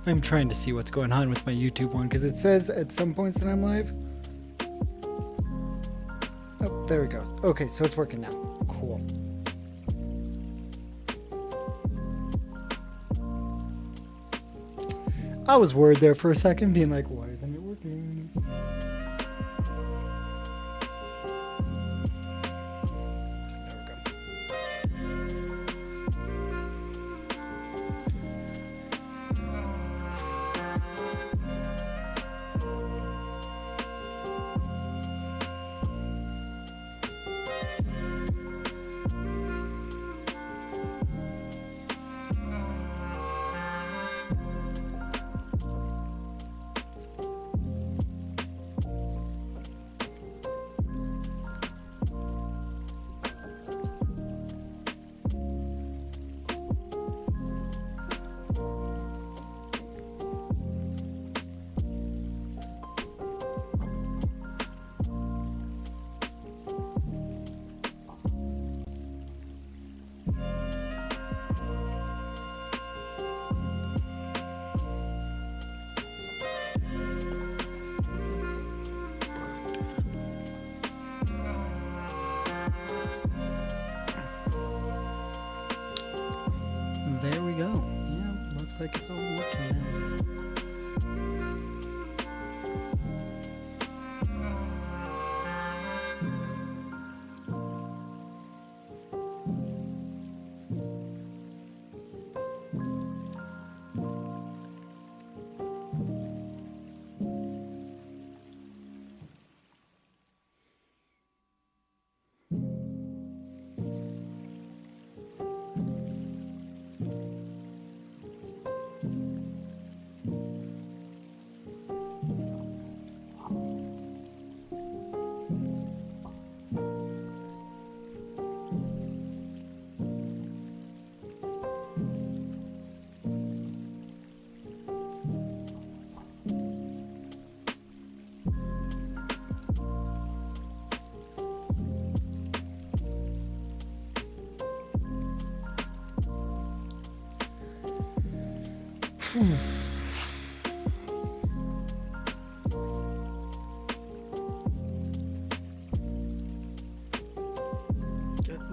I'm trying to see what's going on with my YouTube one because it says at some points that I'm live. Oh, there we go. Okay, so it's working now. Cool. I was worried there for a second, being like, why isn't it working? There we go. Yeah, looks like it's all working now.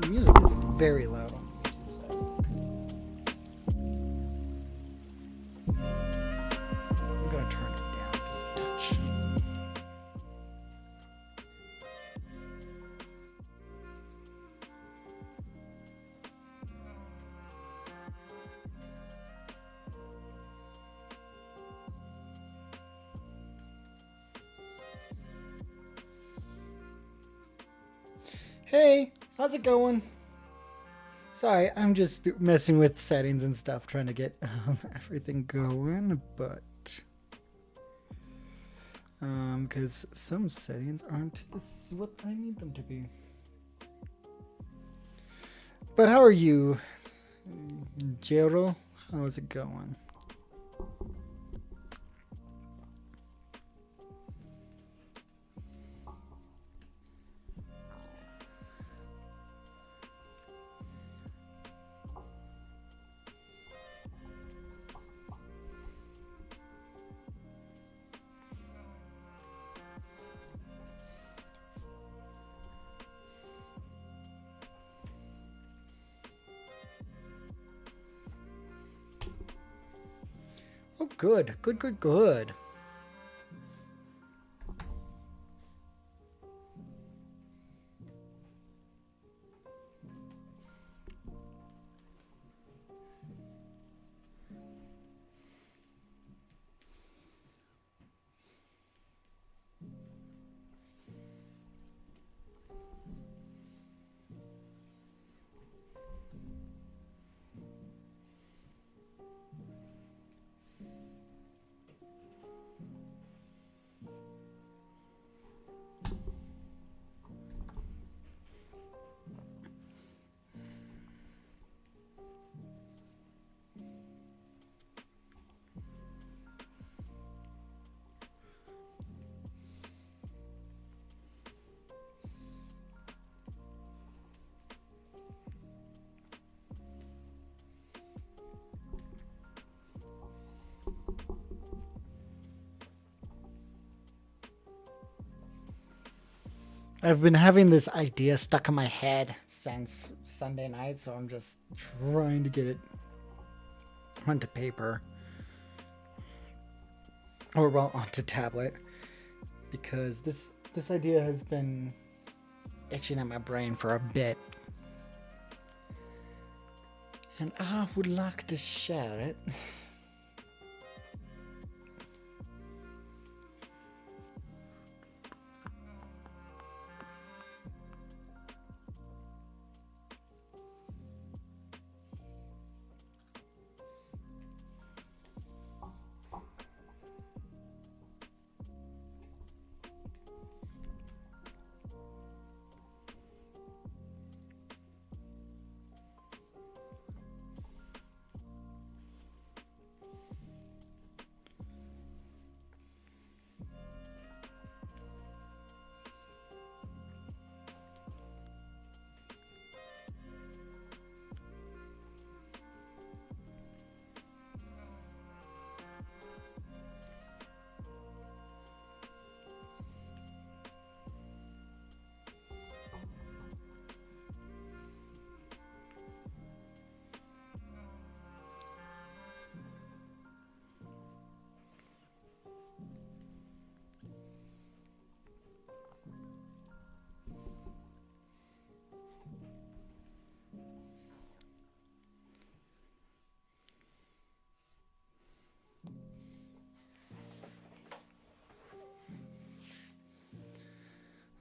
The music is very loud on the YouTube side. I'm gonna turn it down just a touch. Hey, how's it going? Sorry, I'm just messing with settings and stuff, trying to get everything going, but because some settings aren't this what I need them to be. But how are you, Jero? How's it going? Oh, good, good, good, good. I've been having this idea stuck in my head since Sunday night, so I'm just trying to get it onto paper. Or, well, onto tablet. Because this idea has been itching at my brain for a bit. And I would like to share it.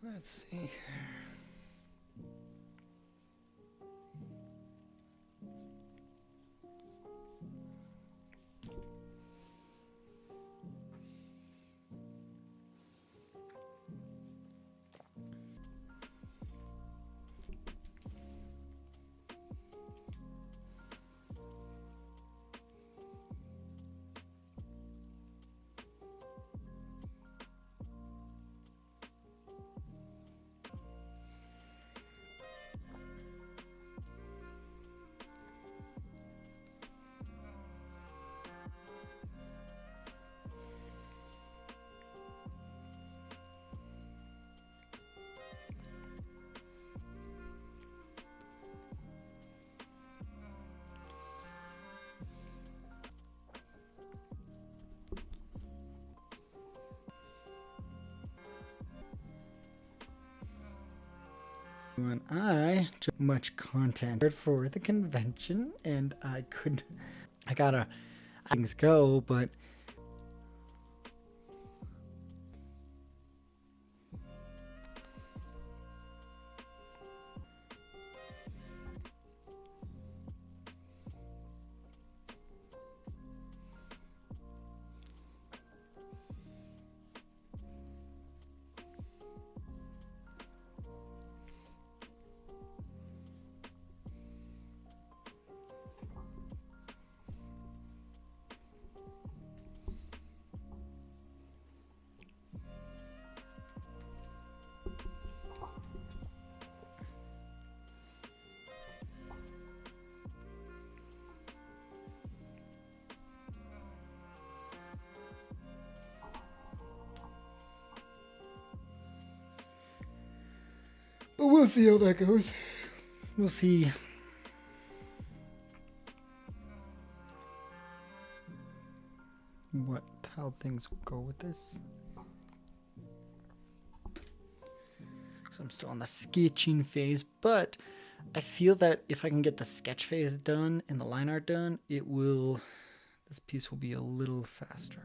Let's see. When I took much content for the convention, and I gotta things go, but we'll see how that goes. We'll see. How things go with this. So I'm still on the sketching phase, but I feel that if I can get the sketch phase done and the line art done, this piece will be a little faster.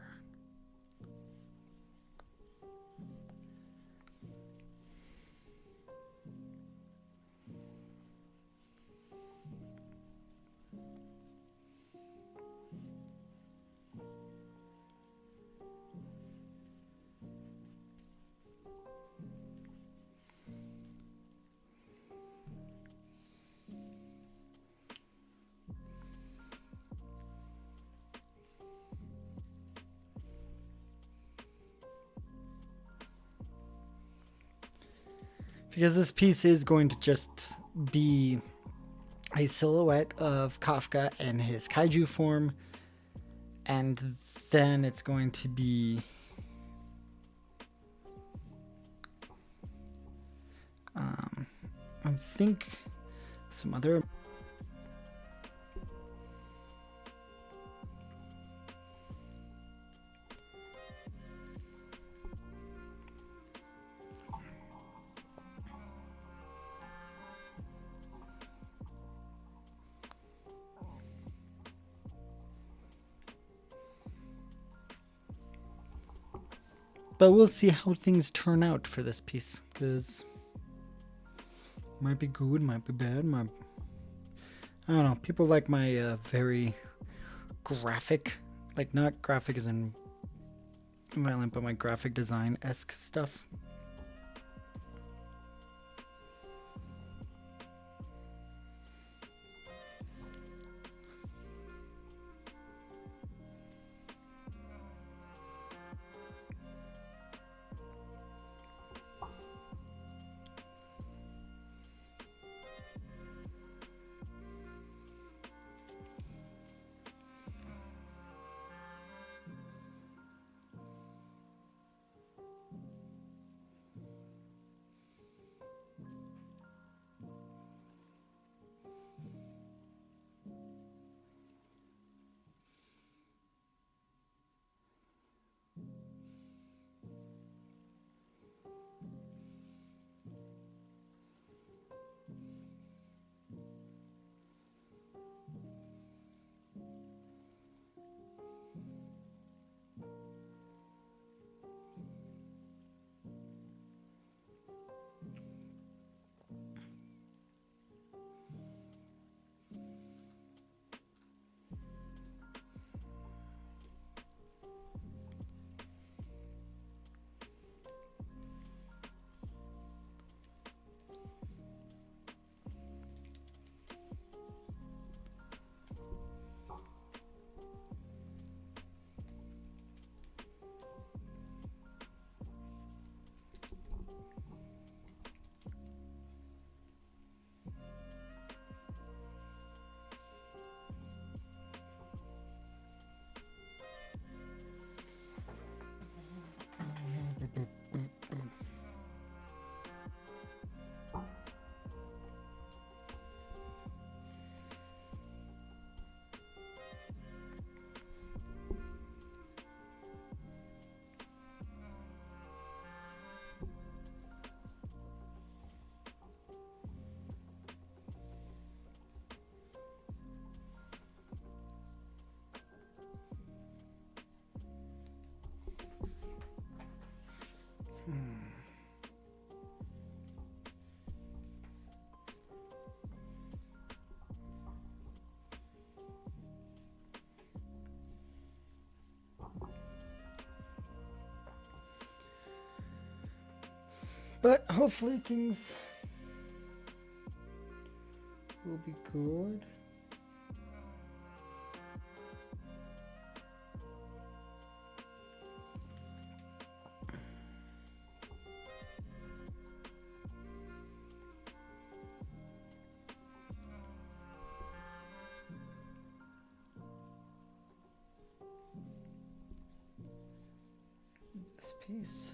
Because this piece is going to just be a silhouette of Kafka in his kaiju form, and then it's going to be I think some other. But we'll see how things turn out for this piece, because might be good, might be bad. I don't know. People like my very graphic, like not graphic as in violent, but my graphic design-esque stuff. But hopefully things will be good. This piece,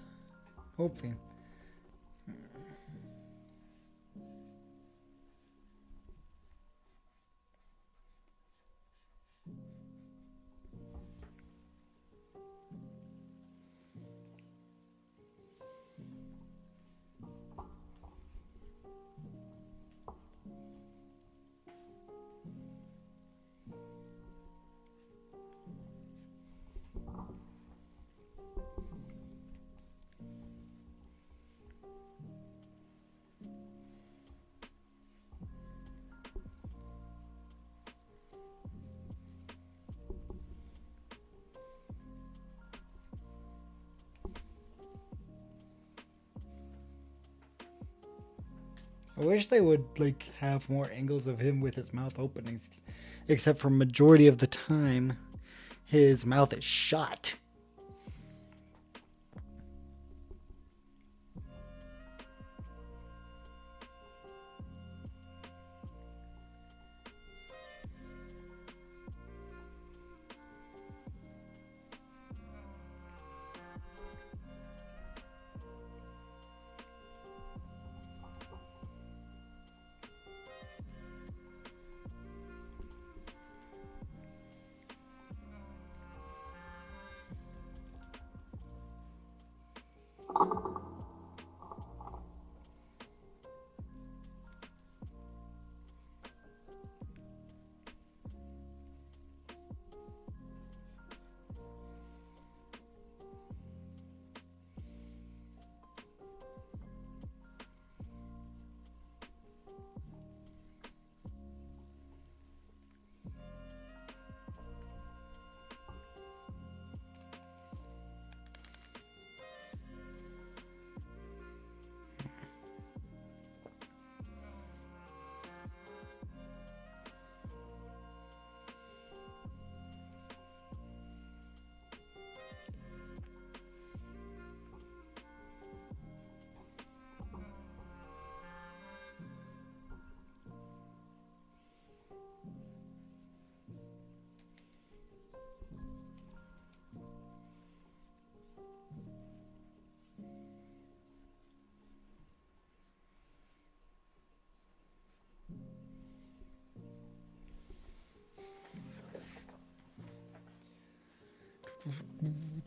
hopefully. I wish they would like have more angles of him with his mouth open, except for majority of the time, his mouth is shut. Hmm.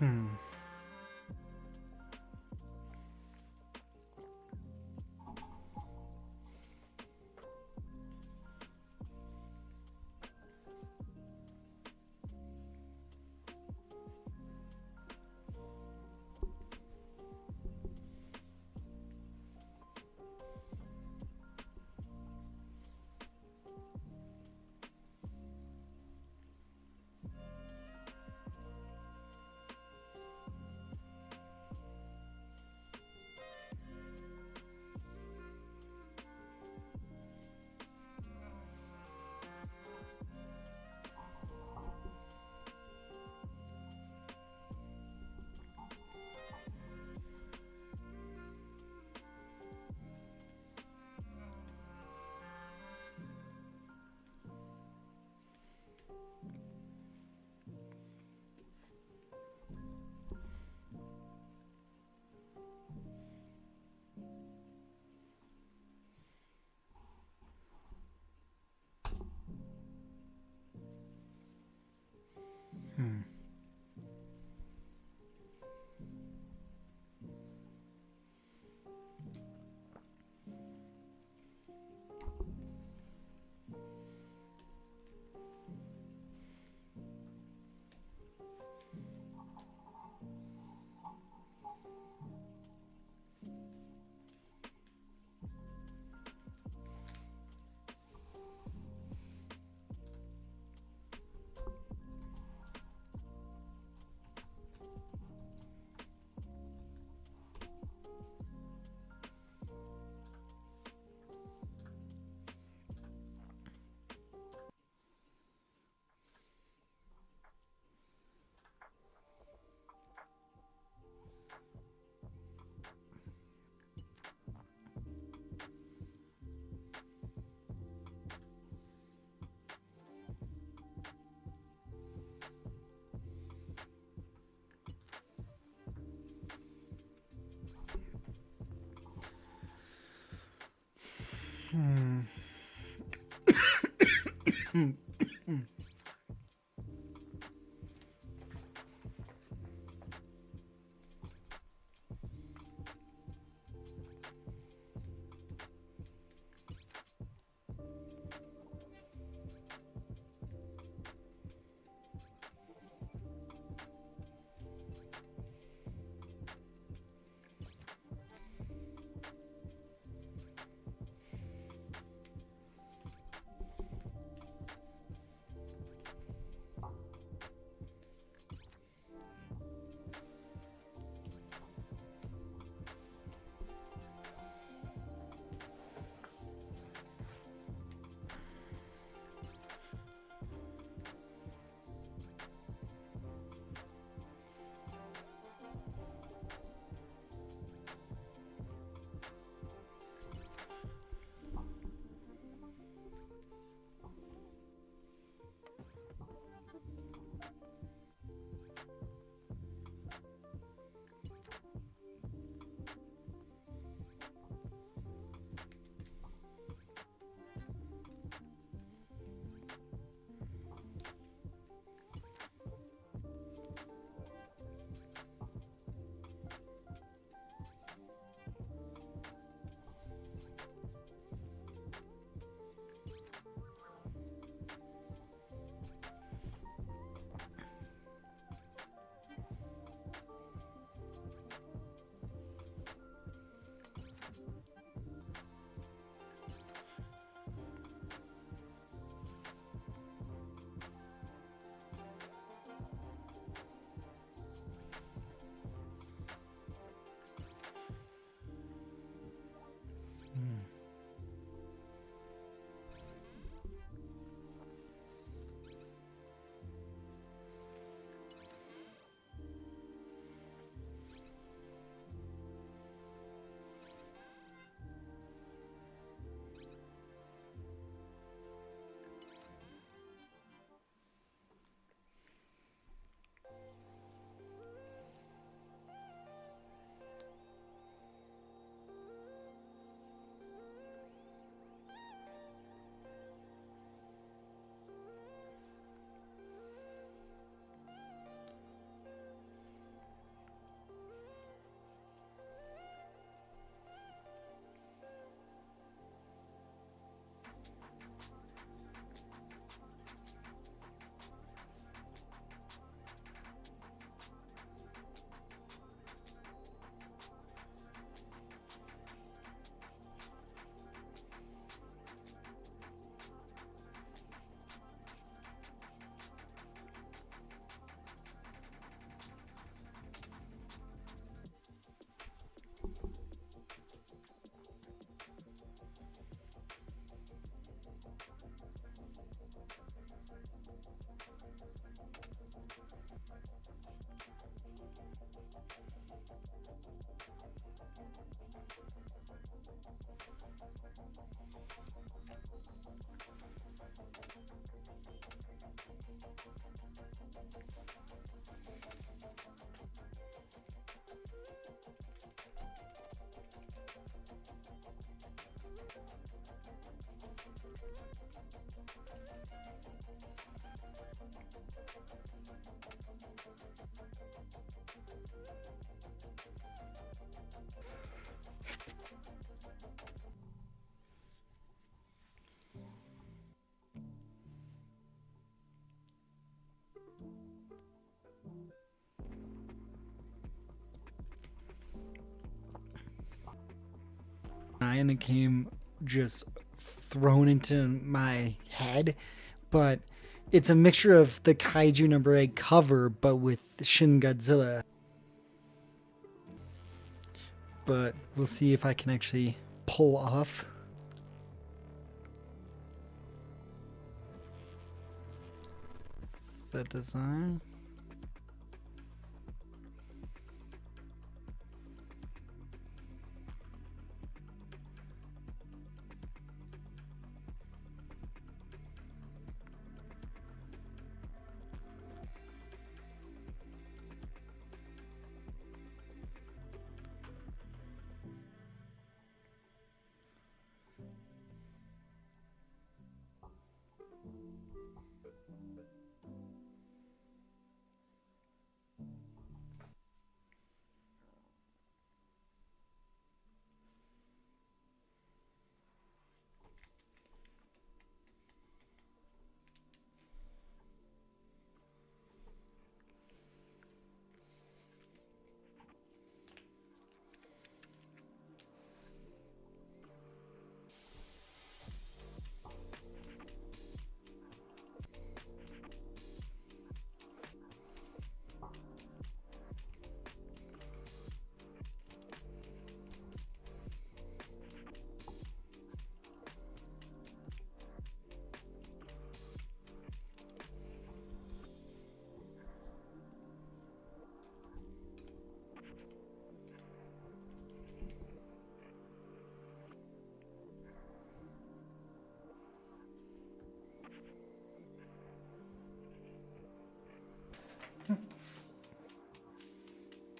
Hmm. And it came just thrown into my head, but it's a mixture of the Kaiju number 8 cover, but with Shin Godzilla. But we'll see if I can actually pull off the design.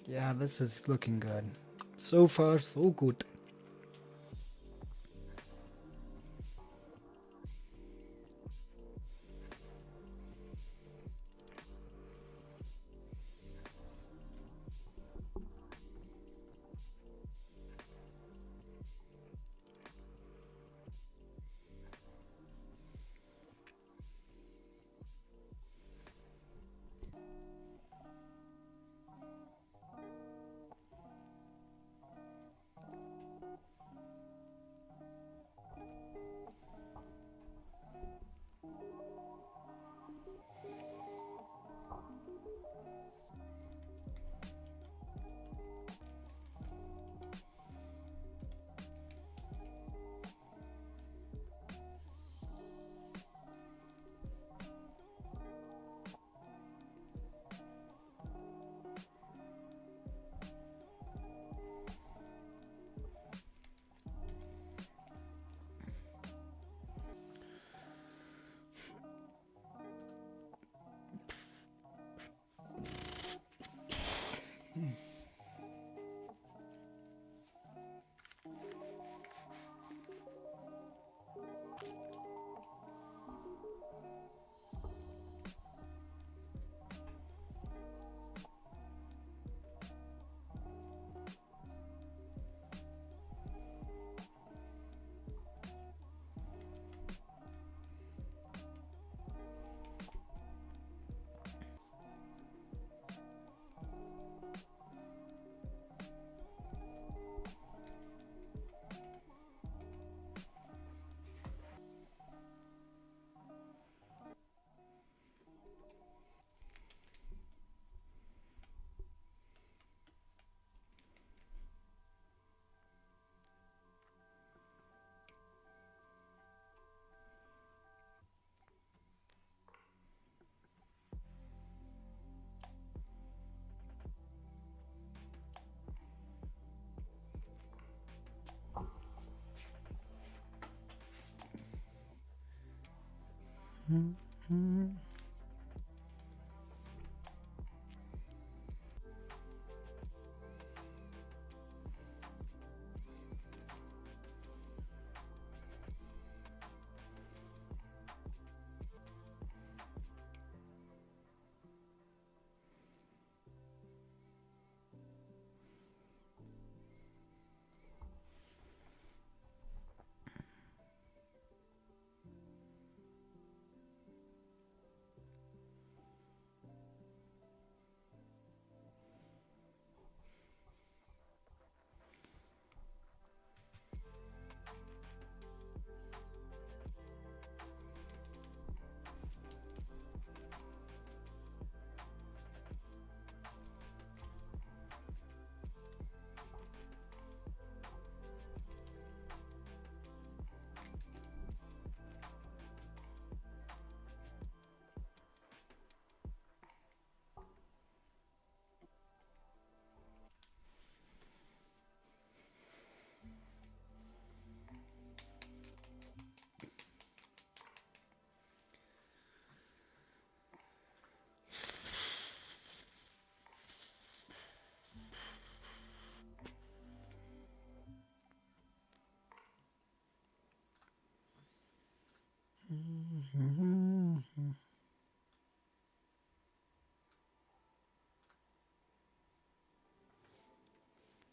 Yeah, this is looking good. So far, so good.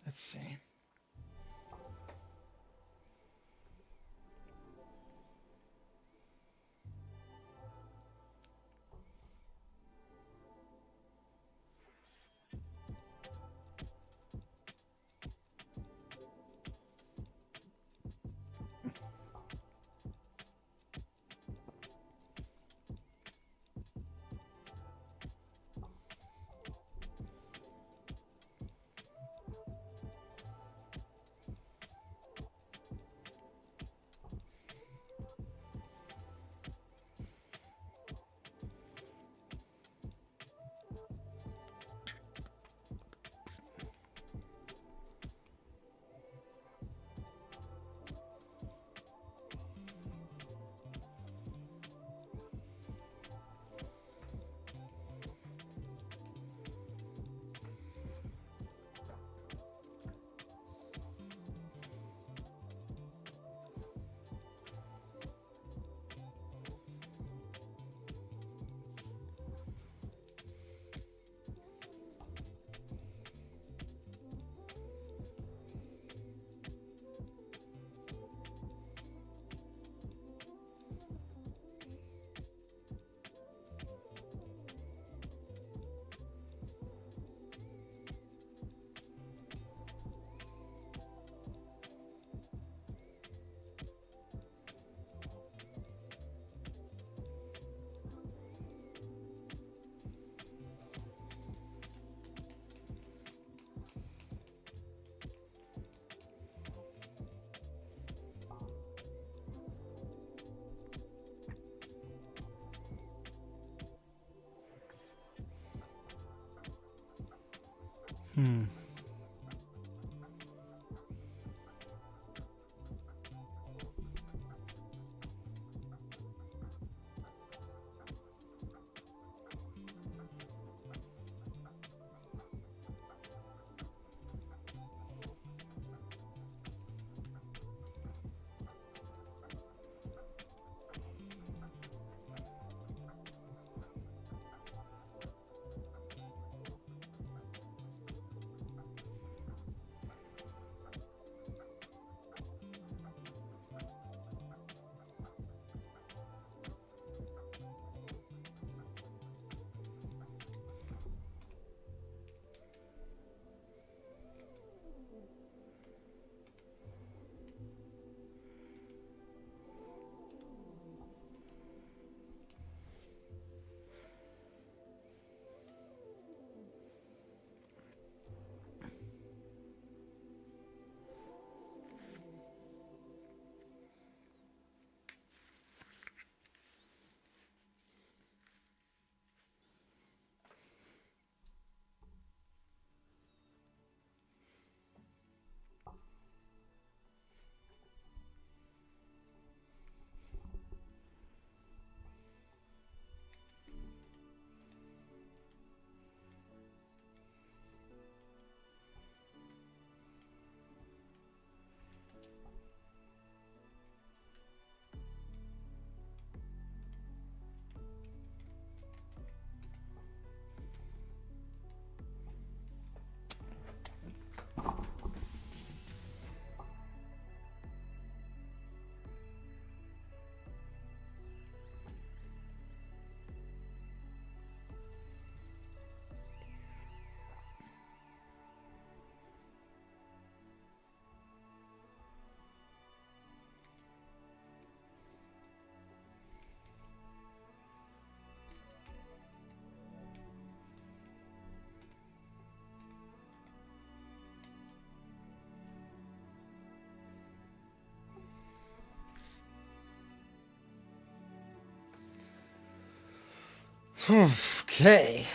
Let's see. Okay.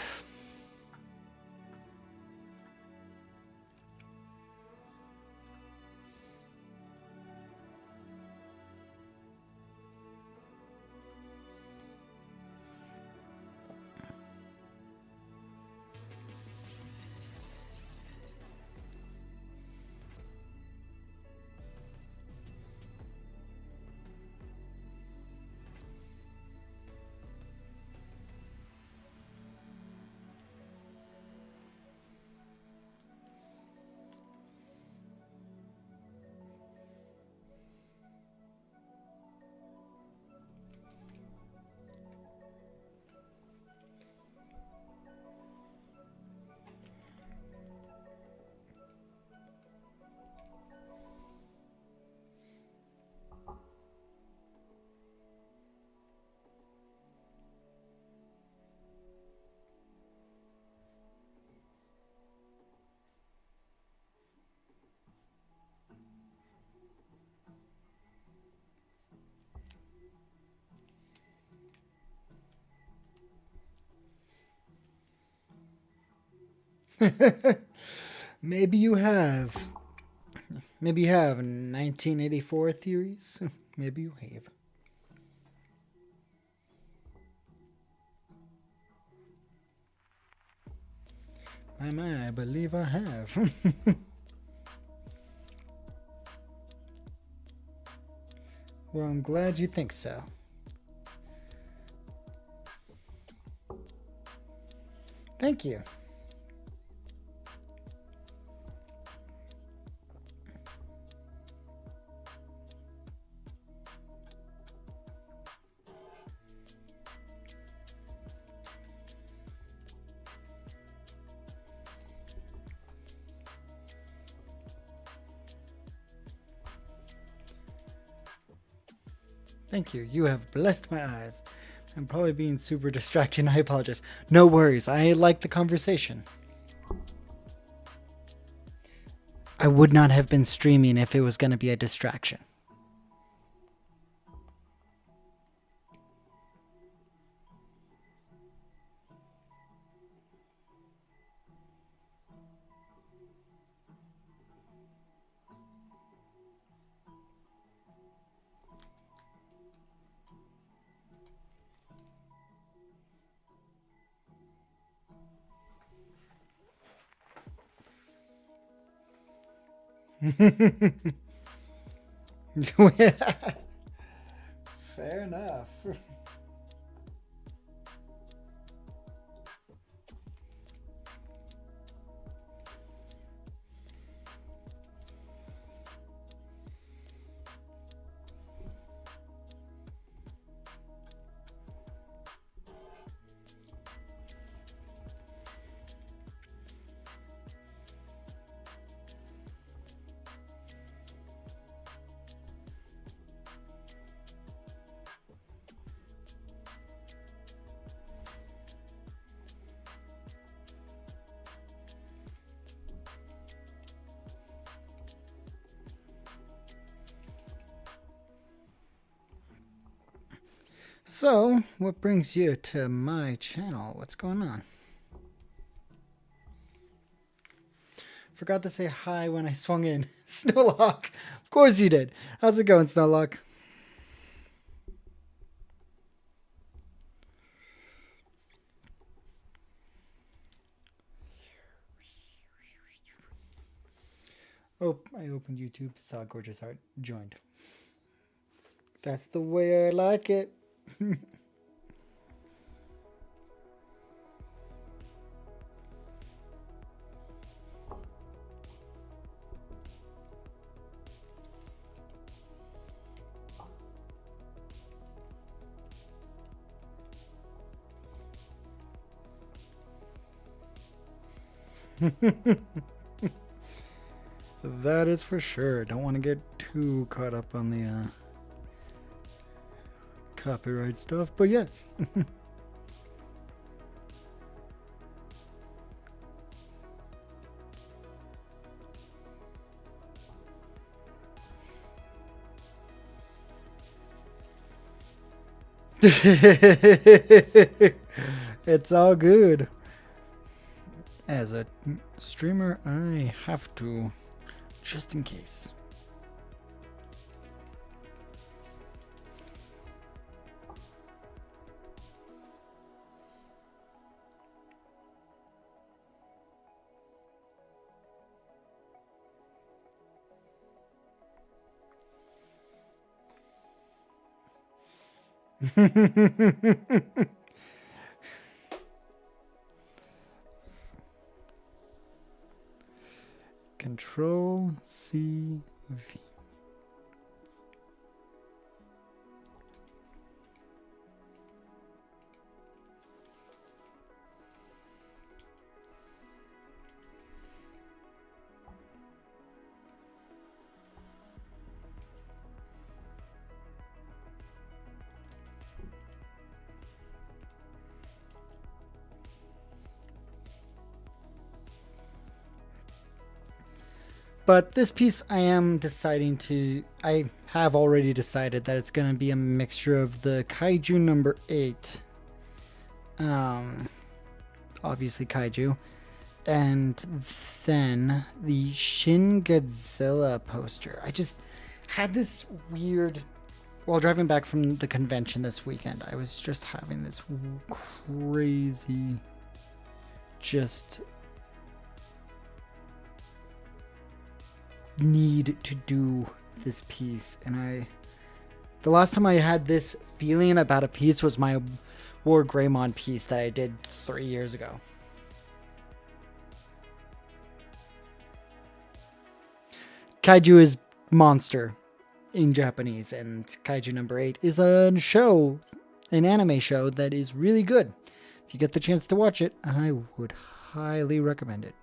Maybe you have. Maybe you have 1984 theories. Maybe you have. I believe I have. Well, I'm glad you think so. Thank you. Thank you. You have blessed my eyes. I'm probably being super distracting. I apologize. No worries. I like the conversation. I would not have been streaming if it was going to be a distraction. Fair enough. So, what brings you to my channel? What's going on? Forgot to say hi when I swung in. Snowlock. Of course you did. How's it going, Snowlock? Oh, I opened YouTube, saw Gorgeous Art, joined. That's the way I like it. That is for sure. Don't want to get too caught up on the copyright stuff, but yes. It's all good. As a streamer, I have to, just in case. Control C V. But this piece I have already decided that it's going to be a mixture of the Kaiju number 8. Obviously Kaiju. And then the Shin Godzilla poster. I just had this weird... While driving back from the convention this weekend, I was just having this crazy... just... need to do this piece, and the last time I had this feeling about a piece was my War Greymon piece that I did 3 years ago. Kaiju is monster in Japanese, and Kaiju number 8 is a show, an anime show that is really good. If you get the chance to watch it, I would highly recommend it.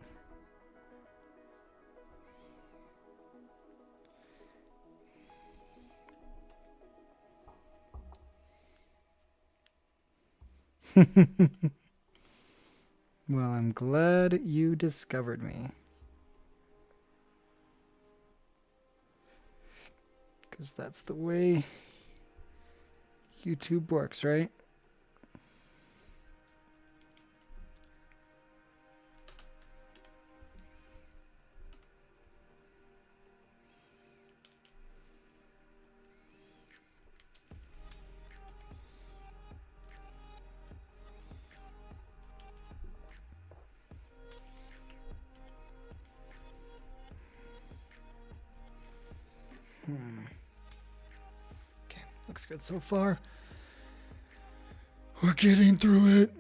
Well, I'm glad you discovered me. Because that's the way YouTube works, right? Okay, looks good so far. We're getting through it.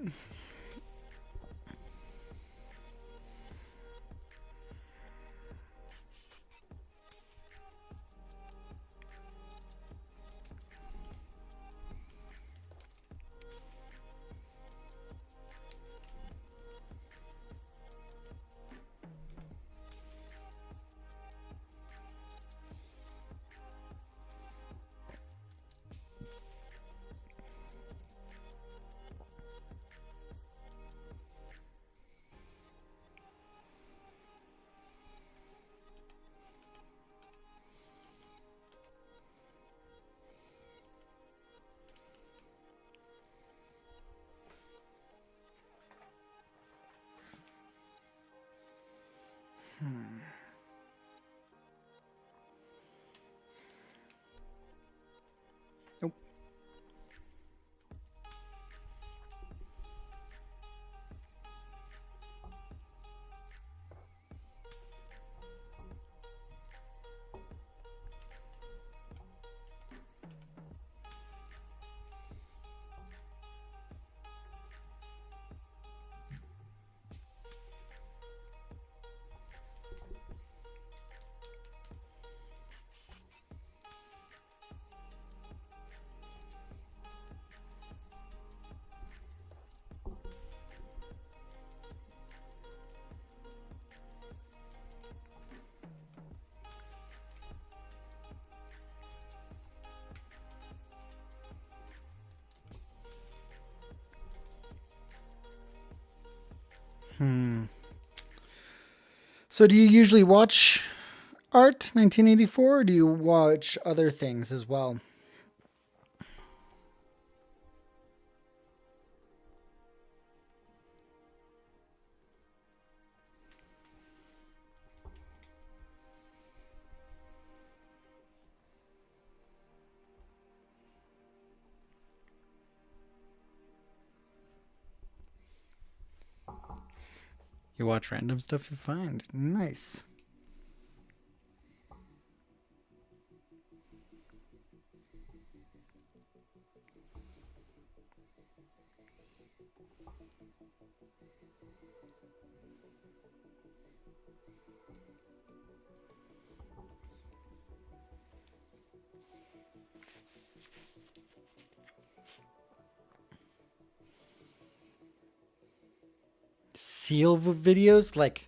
Nope. So do you usually watch Art 1984 or do you watch other things as well? You watch random stuff you find. Nice. Seal videos? Like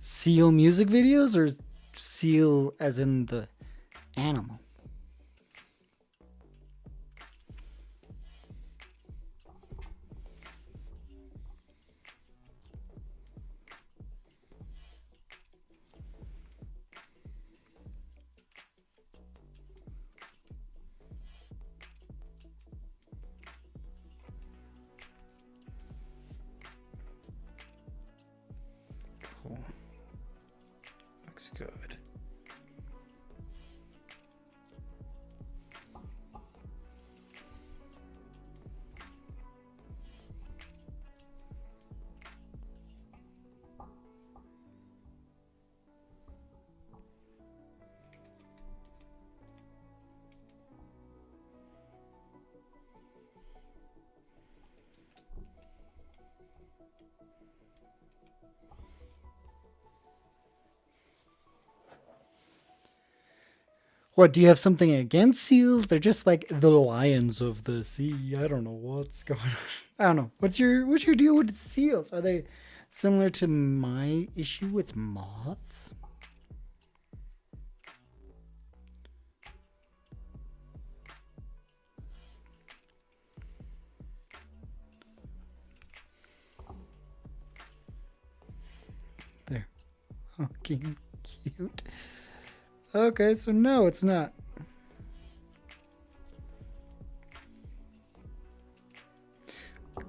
seal music videos or seal as in the animal? Cool. Looks good. What, do you have something against seals? They're just like the lions of the sea. I don't know what's going on. I don't know. What's your deal with seals? Are they similar to my issue with moths? They're fucking cute. Okay, so no, it's not.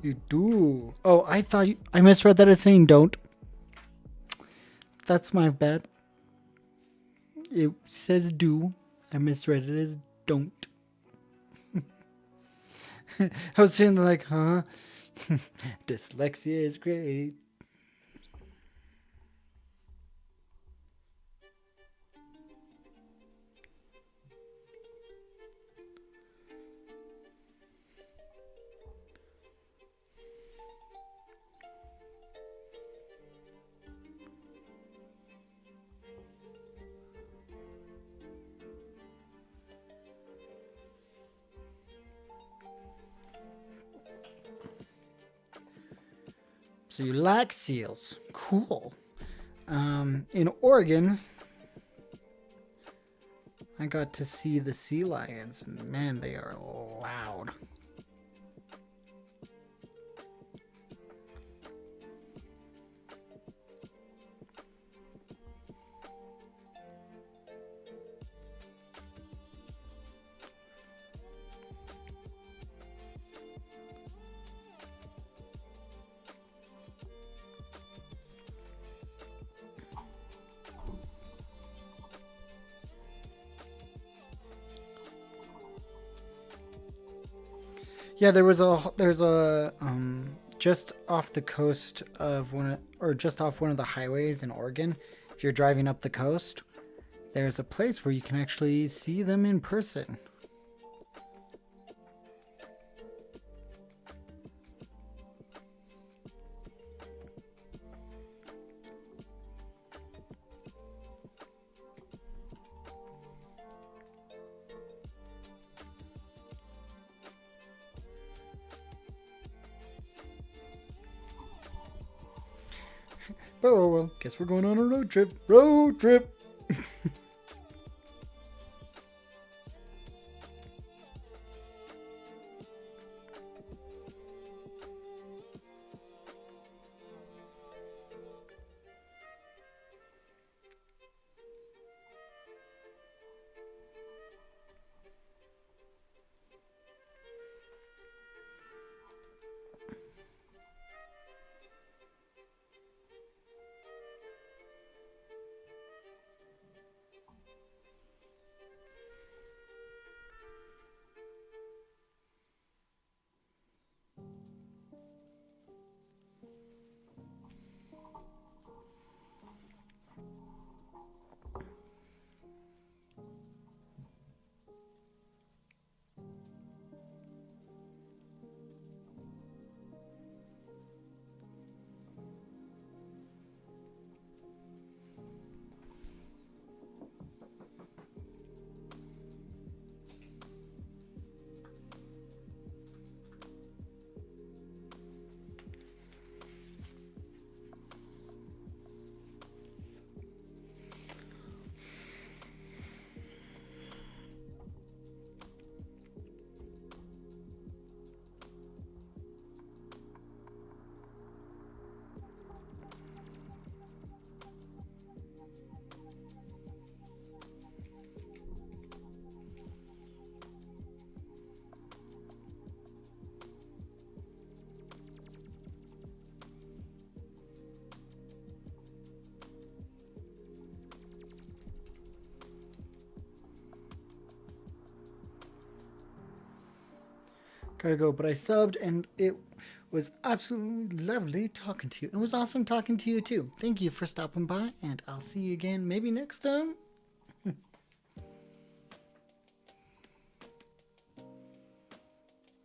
You do. Oh, I thought I misread that as saying don't. That's my bad. It says do. I misread it as don't. I was saying like, huh? Dyslexia is great. So you like seals. Cool. In Oregon, I got to see the sea lions, and man, they are loud. Yeah, there's a just off the coast of or just off one of the highways in Oregon. If you're driving up the coast, there's a place where you can actually see them in person. Oh well, guess we're going on a road trip. Road trip. Gotta go, but I subbed and it was absolutely lovely talking to you. It was awesome talking to you too. Thank you for stopping by, and I'll see you again maybe next time.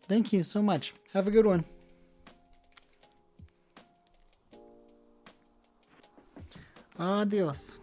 Thank you so much. Have a good one. Adios.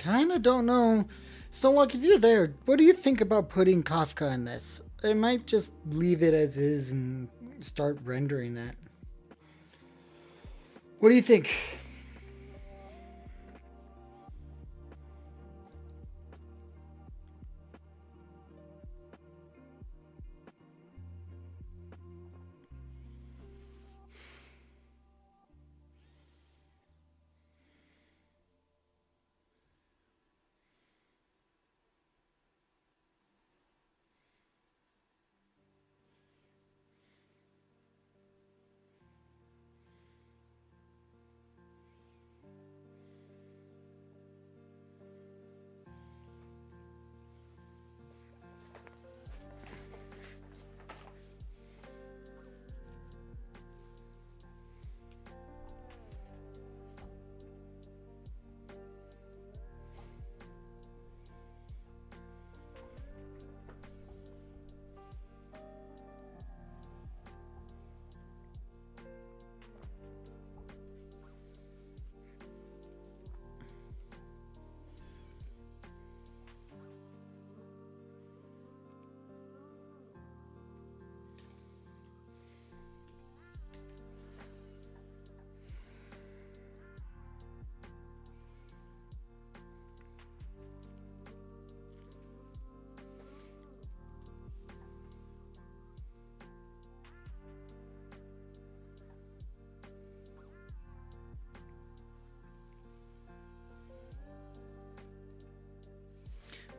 kind of don't know. So, like, if you're there, what do you think about putting Kafka in this? I might just leave it as is and start rendering that. What do you think?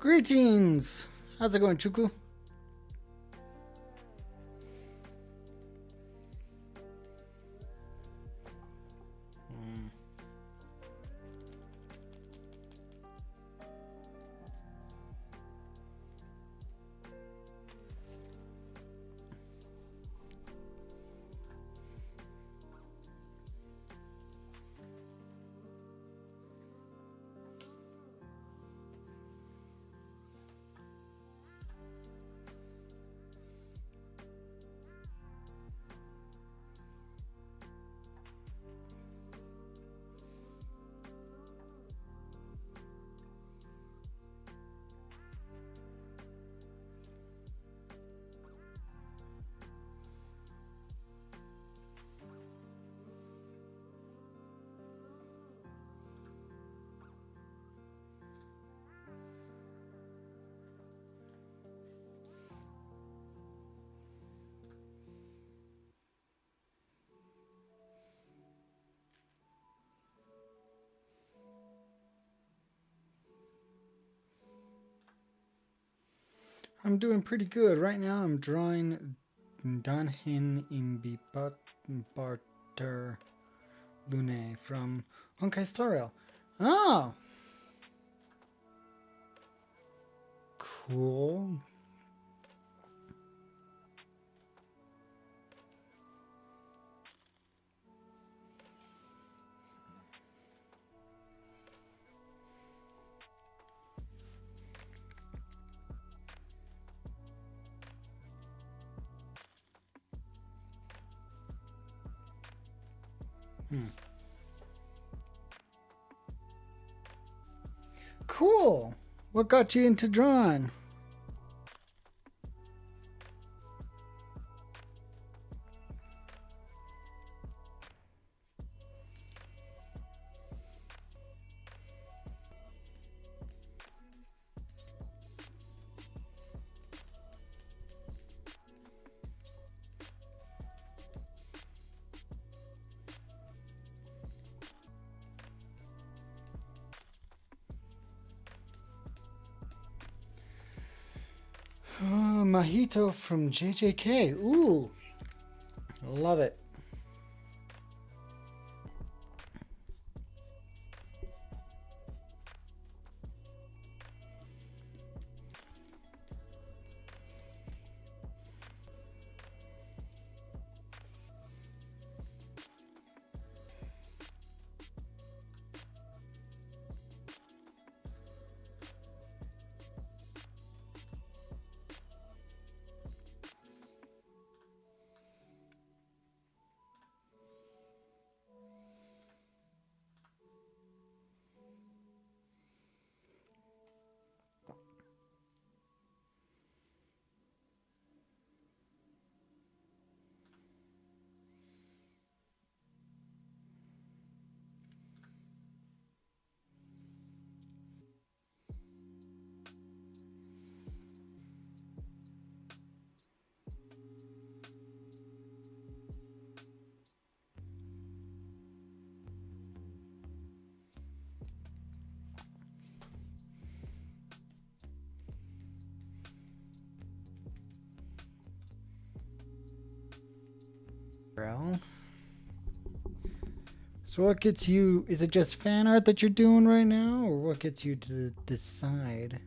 Greetings! How's it going, Chuku? I'm doing pretty good. Right now I'm drawing Danhin Imbibarter Lune from Honkai Star Rail. Oh! Cool. Cool. What got you into drawing? Mojito from JJK. Ooh, love it. Well, so what gets you, is it just fan art that you're doing right now, or what gets you to decide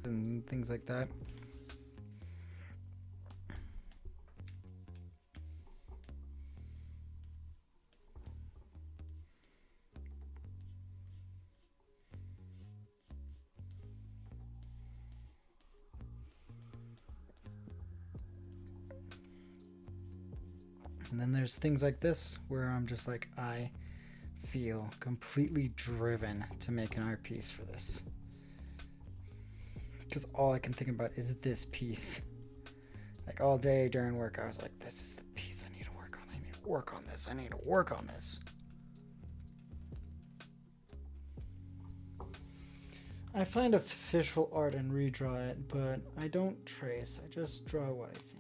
and things like that? And then there's things like this where I'm just like, I feel completely driven to make an art piece for this. Because all I can think about is this piece. Like all day during work, I was like, this is the piece I need to work on. I need to work on this. I need to work on this. I find official art and redraw it, but I don't trace. I just draw what I see.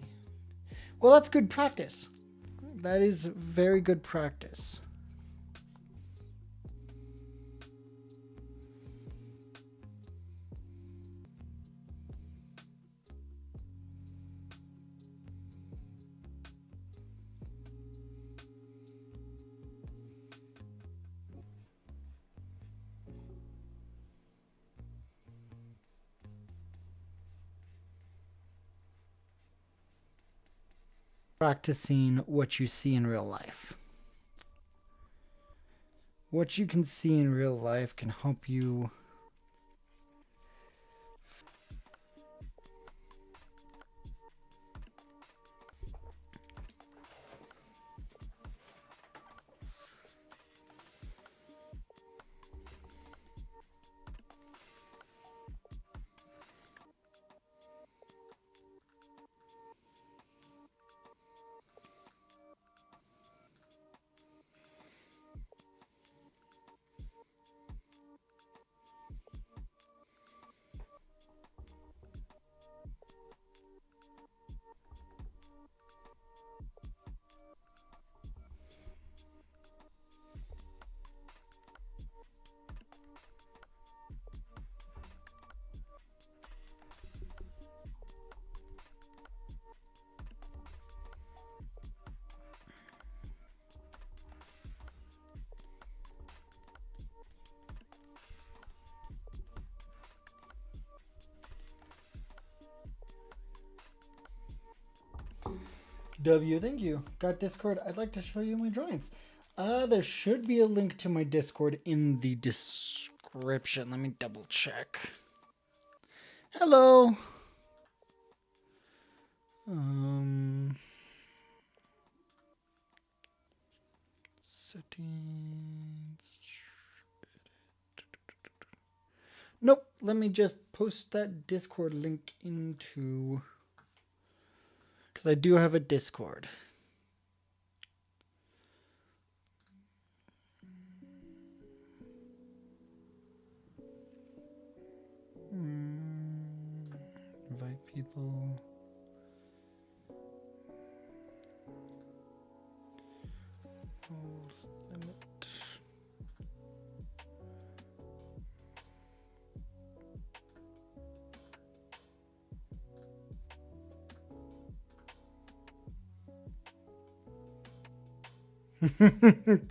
Well, that's good practice. That is very good practice. Practicing what you see in real life. What you can see in real life can help you W, thank you. Got Discord. I'd like to show you my drawings. There should be a link to my Discord in the description. Let me double check. Hello. Settings. Nope. Let me just post that Discord link into... because I do have a Discord. Invite people. Limit.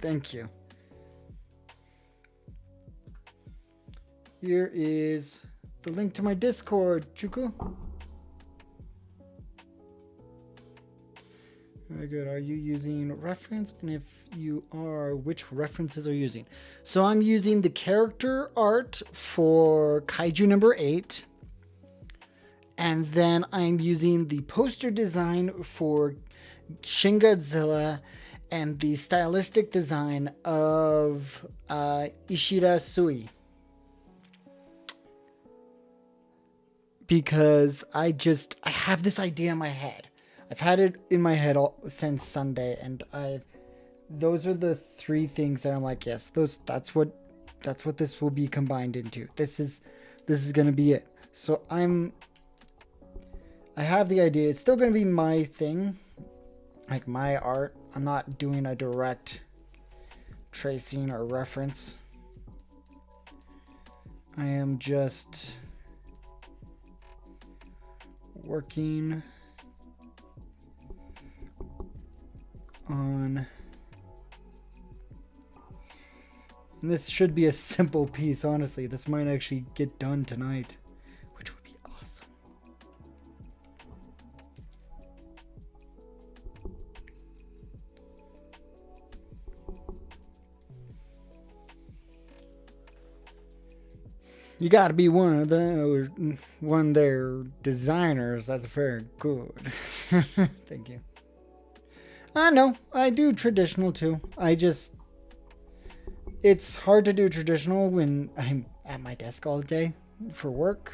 Thank you. Here is the link to my Discord, Chuku. Very good. Are you using reference? And if you are, which references are you using? So I'm using the character art for Kaiju number 8. And then I'm using the poster design for Shin Godzilla and the stylistic design of Ishida Sui. Because I have this idea in my head. I've had it in my head since Sunday, and those are the 3 things that I'm like, yes, that's what this will be combined into. This is gonna be it. So I have the idea. It's still gonna be my thing, like my art. I'm not doing a direct tracing or reference. I am just working on. And this should be a simple piece, honestly. This might actually get done tonight, which would be awesome. You gotta be one of their designers. That's very good. Thank you. I know, I do traditional too. It's hard to do traditional when I'm at my desk all day for work.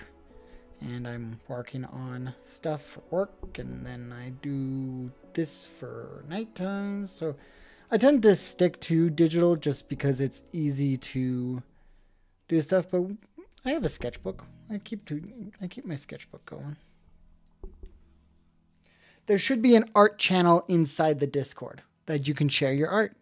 And I'm working on stuff for work. And then I do this for nighttime. So I tend to stick to digital just because it's easy to do stuff. But I have a sketchbook. I keep my sketchbook going. There should be an art channel inside the Discord that you can share your art.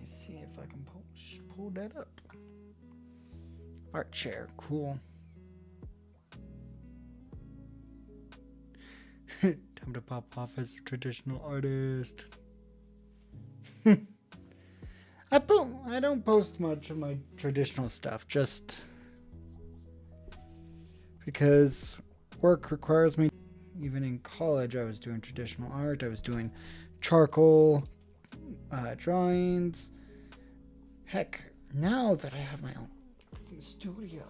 See if I can pull that up. Art chair, cool. Time to pop off as a traditional artist. I don't post much of my traditional stuff just because work requires me. Even in college, I was doing traditional art. I was doing charcoal drawings. Heck, now that I have my own studio,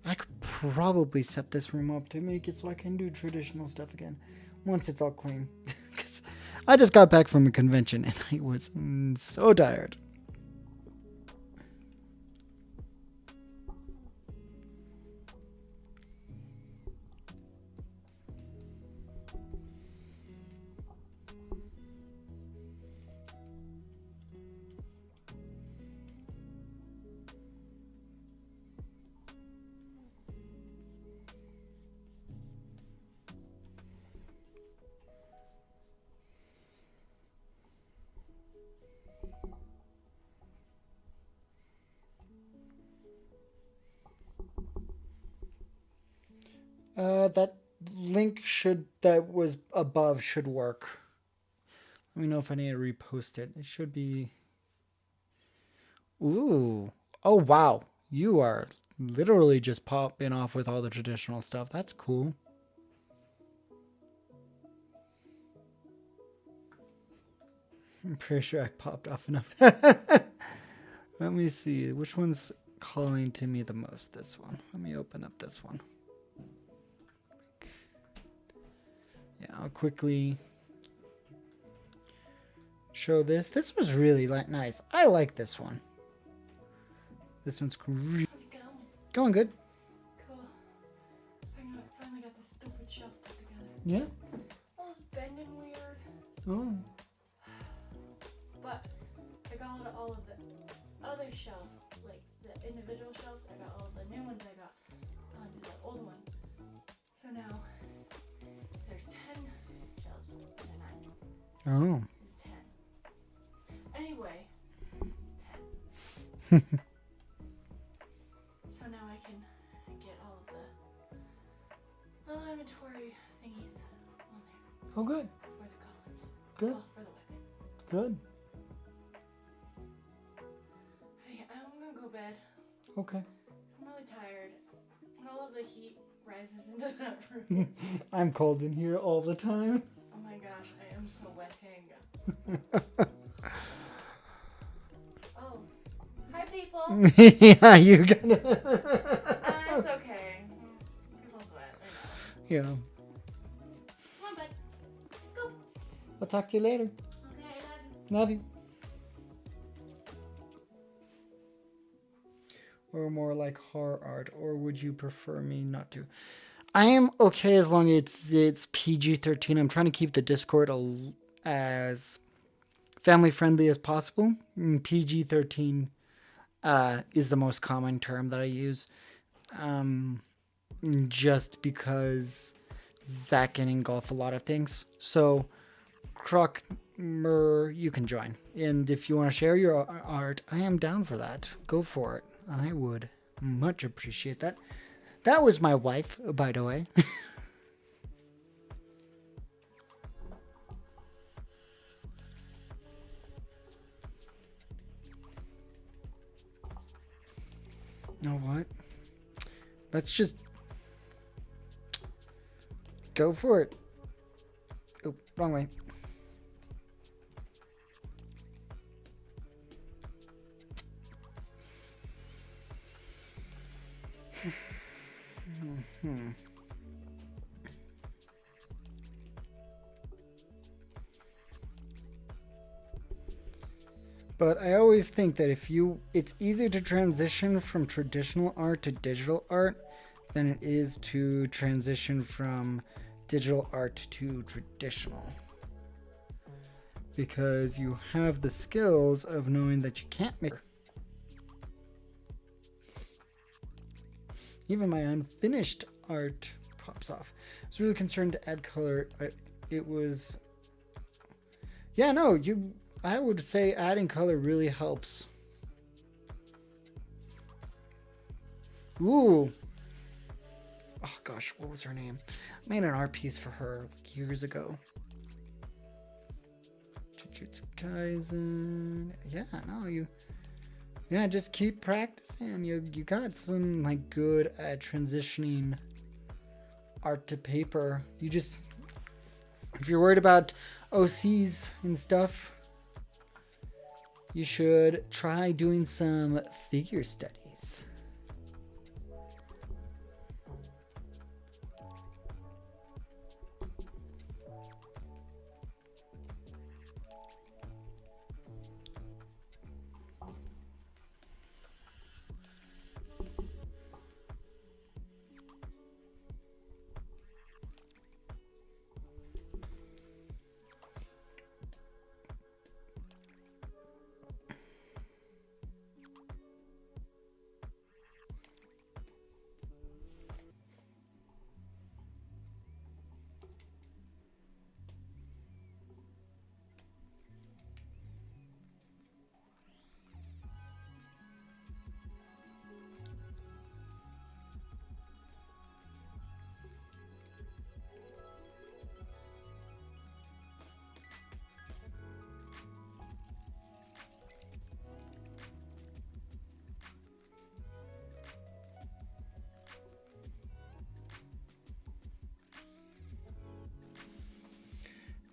I could probably set this room up to make it so I can do traditional stuff again once it's all clean. Because I just got back from a convention and I was so tired. That link that was above should work. Let me know if I need to repost it. It should be. Ooh. Oh, wow. You are literally just popping off with all the traditional stuff. That's cool. I'm pretty sure I popped off enough. Let me see. Which one's calling to me the most? This one. Let me open up this one. Yeah, I'll quickly show this. This was really nice. I like this one. This one's really going good. Cool. Finally got this stupid shelf put together. Yeah. I was bending weird. Oh. But I got all of the other shelves, like the individual shelves. I got all of the new ones. I got onto the old one. So now there's 10 shelves and a 9. Oh. 10. Anyway, 10. So now I can get all of the little inventory thingies on there. Oh, good. For the colors. Good. Well, for the weapon. Good. Hey, I'm gonna go to bed. Okay. I'm really tired. And all of the heat rises into that room. I'm cold in here all the time. Oh my gosh, I am so wetting. Oh. Hi, people. Yeah, you gotta. It's okay. People's wet, I know. Yeah. Come on, bud. Let's go. I'll talk to you later. Okay, I love you. Love you. or more like horror art, or would you prefer me not to? I am okay as long as it's PG-13. I'm trying to keep the Discord as family friendly as possible. PG-13 is the most common term that I use, just because that can engulf a lot of things. So, Crockmer, you can join. And if you want to share your art, I am down for that. Go for it. I would much appreciate that. That was my wife, by the way. You know what? Let's just go for it. Oh, wrong way. But I always think that it's easier to transition from traditional art to digital art than it is to transition from digital art to traditional. Because you have the skills of knowing that you can't make. Even my unfinished art pops off. I was really concerned to add color. I would say adding color really helps. Ooh. Oh gosh, what was her name? I made an art piece for her years ago. Jujutsu Kaisen. Yeah, just keep practicing. You got some like good at transitioning art to paper. If you're worried about OCs and stuff, you should try doing some figure studies.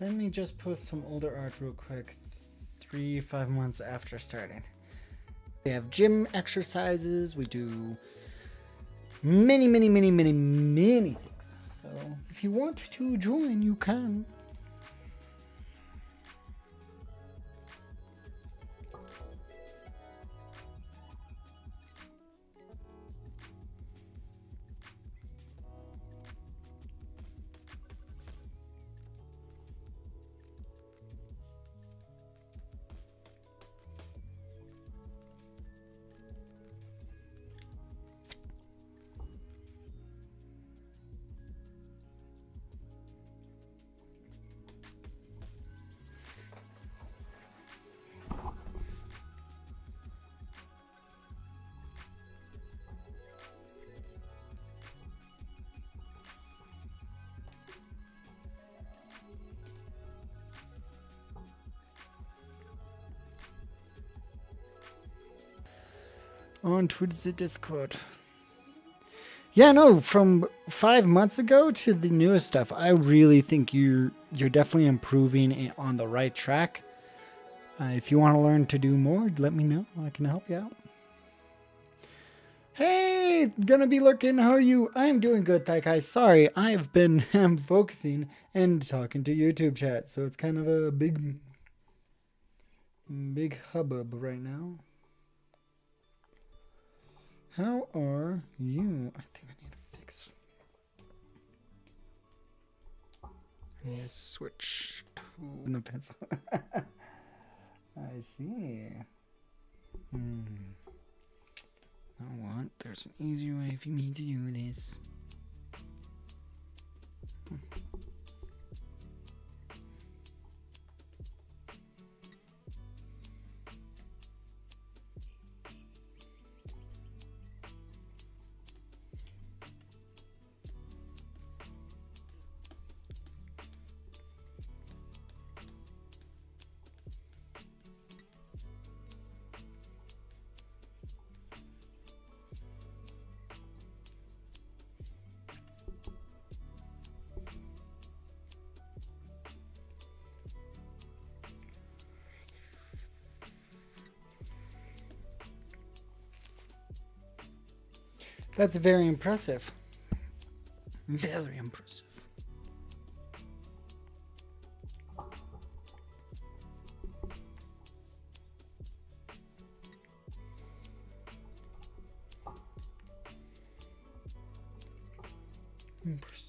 Let me just post some older art real quick. 3-5 months after starting. We have gym exercises. We do many things. So if you want to join, you can. On to the Discord. Yeah, no, from 5 months ago to the newest stuff, I really think you're definitely improving on the right track. If you want to learn to do more, let me know. I can help you out. Hey, gonna be looking. How are you? I'm doing good, Taikai. Sorry, I've been focusing and talking to YouTube chat, so it's kind of a big hubbub right now. How are you? I think I need to fix. I need to switch to the pencil. I see. Now what? There's an easier way for me to do this. That's very impressive. Very impressive. Impressive.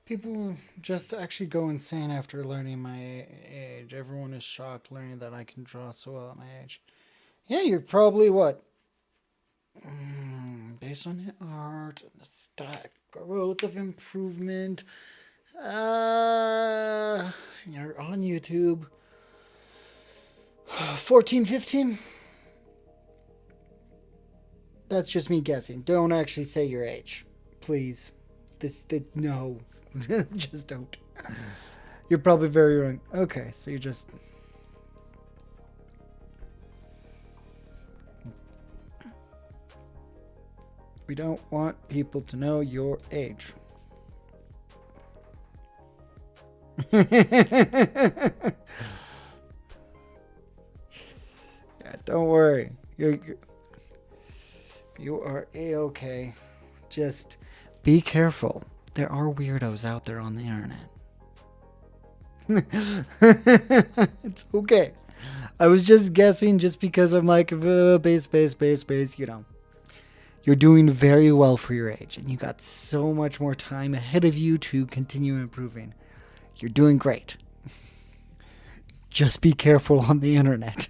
People just actually go insane after learning my age. Everyone is shocked learning that I can draw so well at my age. Yeah, you're probably what? Based on the art and the stack growth of improvement. You're on YouTube. 14, 15? That's just me guessing. Don't actually say your age. Please. No. Just don't. You're probably very wrong. Okay, so you just... We don't want people to know your age. Yeah, don't worry. You are A-okay. Just be careful. There are weirdos out there on the internet. It's okay. I was just guessing just because I'm like, base, you know. You're doing very well for your age, and you got so much more time ahead of you to continue improving. You're doing great. Just be careful on the internet.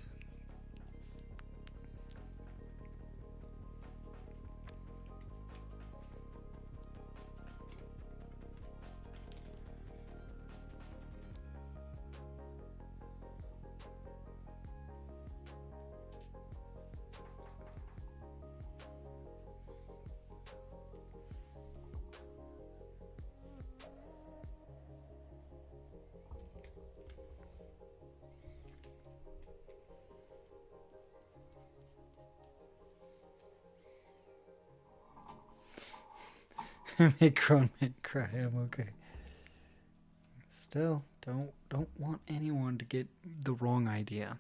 Make grown men cry. I'm okay. Still, don't want anyone to get the wrong idea.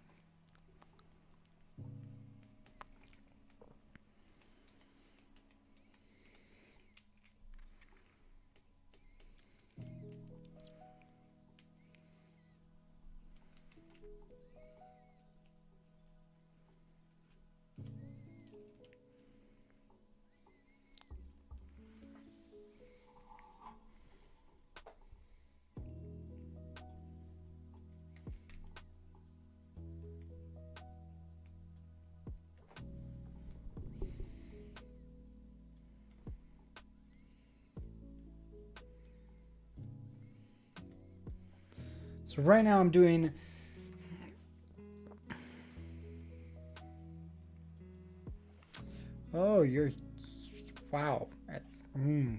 So right now I'm doing. Oh, you're. Wow. Mm.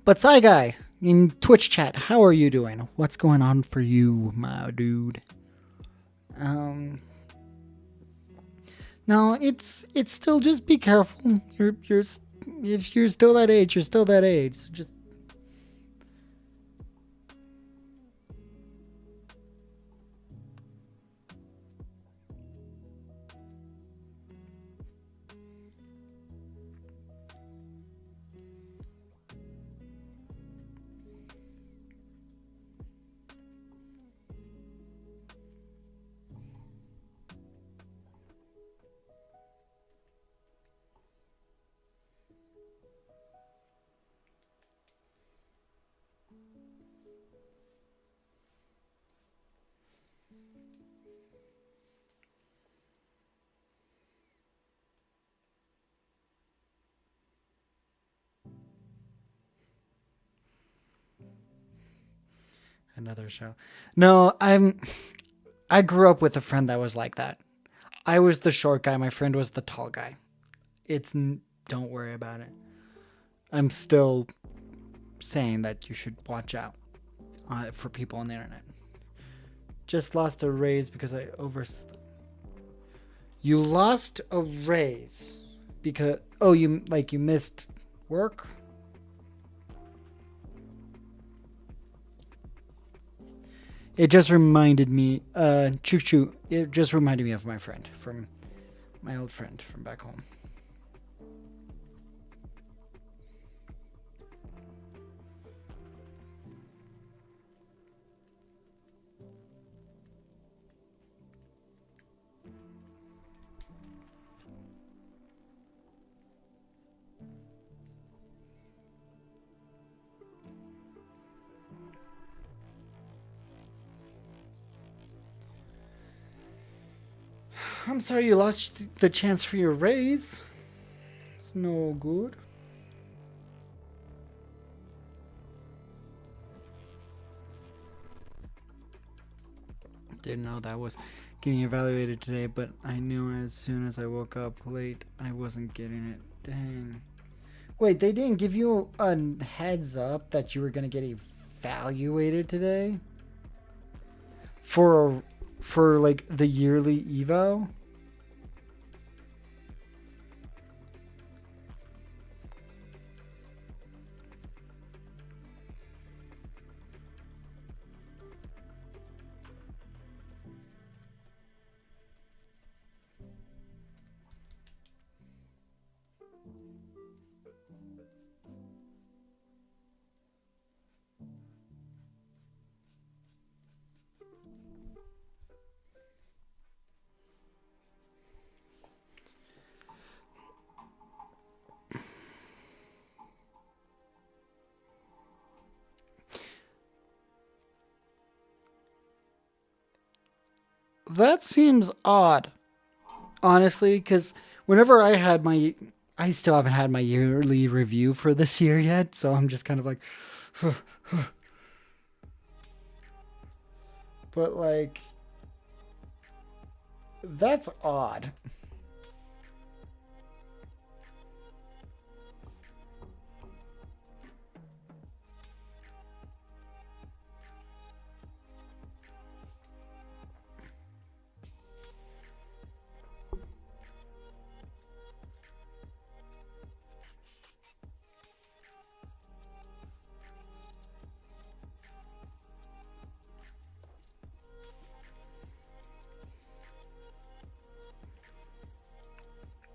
But Thigh Guy in Twitch chat, how are you doing? What's going on for you, my dude? No, it's still just be careful. You're if you're still that age, you're still that age. So just another show. No, I grew up with a friend that was like that. I was the short guy, my friend was the tall guy. Don't worry about it. I'm still saying that you should watch out for people on the internet. Just lost a raise because I over. You lost a raise because you missed work. It just reminded me, Choo Choo. It just reminded me of my friend from my old friend from back home. I'm sorry you lost the chance for your raise. It's no good. Didn't know that was getting evaluated today, but I knew as soon as I woke up late I wasn't getting it. Dang. Wait, they didn't give you a heads up that you were gonna get evaluated today? For like the yearly evo? That seems odd, honestly, because whenever I had my I still haven't had my yearly review for this year yet, so I'm just kind of like, but like, that's odd.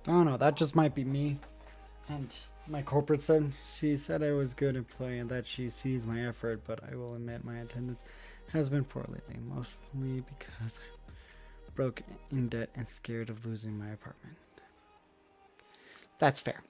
I don't know, that just might be me. And my corporate said, she said I was good at playing and that she sees my effort, but I will admit my attendance has been poor lately, mostly because I'm broke, in debt, and scared of losing my apartment. That's fair.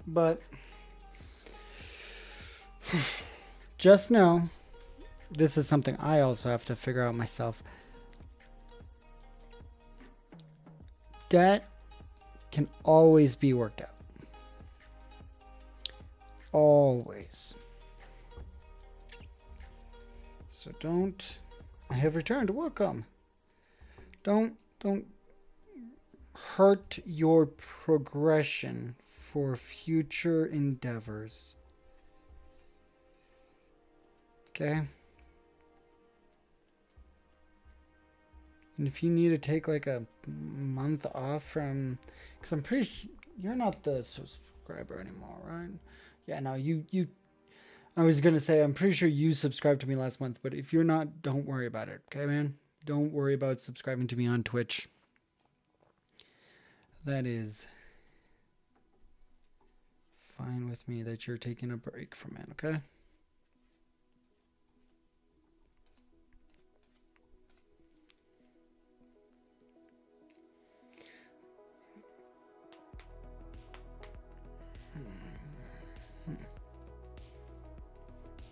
But just know, this is something I also have to figure out myself. Debt can always be worked out. Always. So don't. I have returned. Welcome. Don't hurt your progression for future endeavors. Okay? And if you need to take like a month off from, because I'm pretty sure you're not the subscriber anymore, right? Yeah, no, you I was gonna say I'm pretty sure you subscribed to me last month, but if you're not, don't worry about it, okay, man? Don't worry about subscribing to me on Twitch. That is fine with me that you're taking a break from it, okay?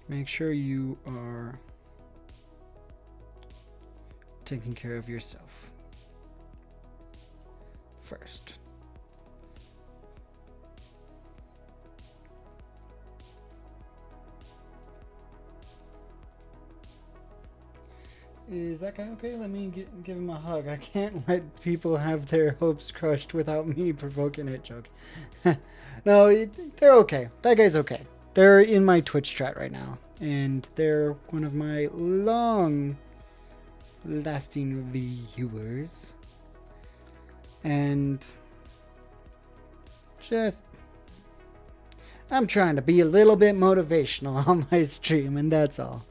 Make sure you are taking care of yourself first. Is that guy okay? Let me give him a hug. I can't let people have their hopes crushed without me provoking it. Joke. No, they're okay. That guy's okay. They're in my Twitch chat right now, and they're one of my long-lasting viewers. And just, I'm trying to be a little bit motivational on my stream, and that's all.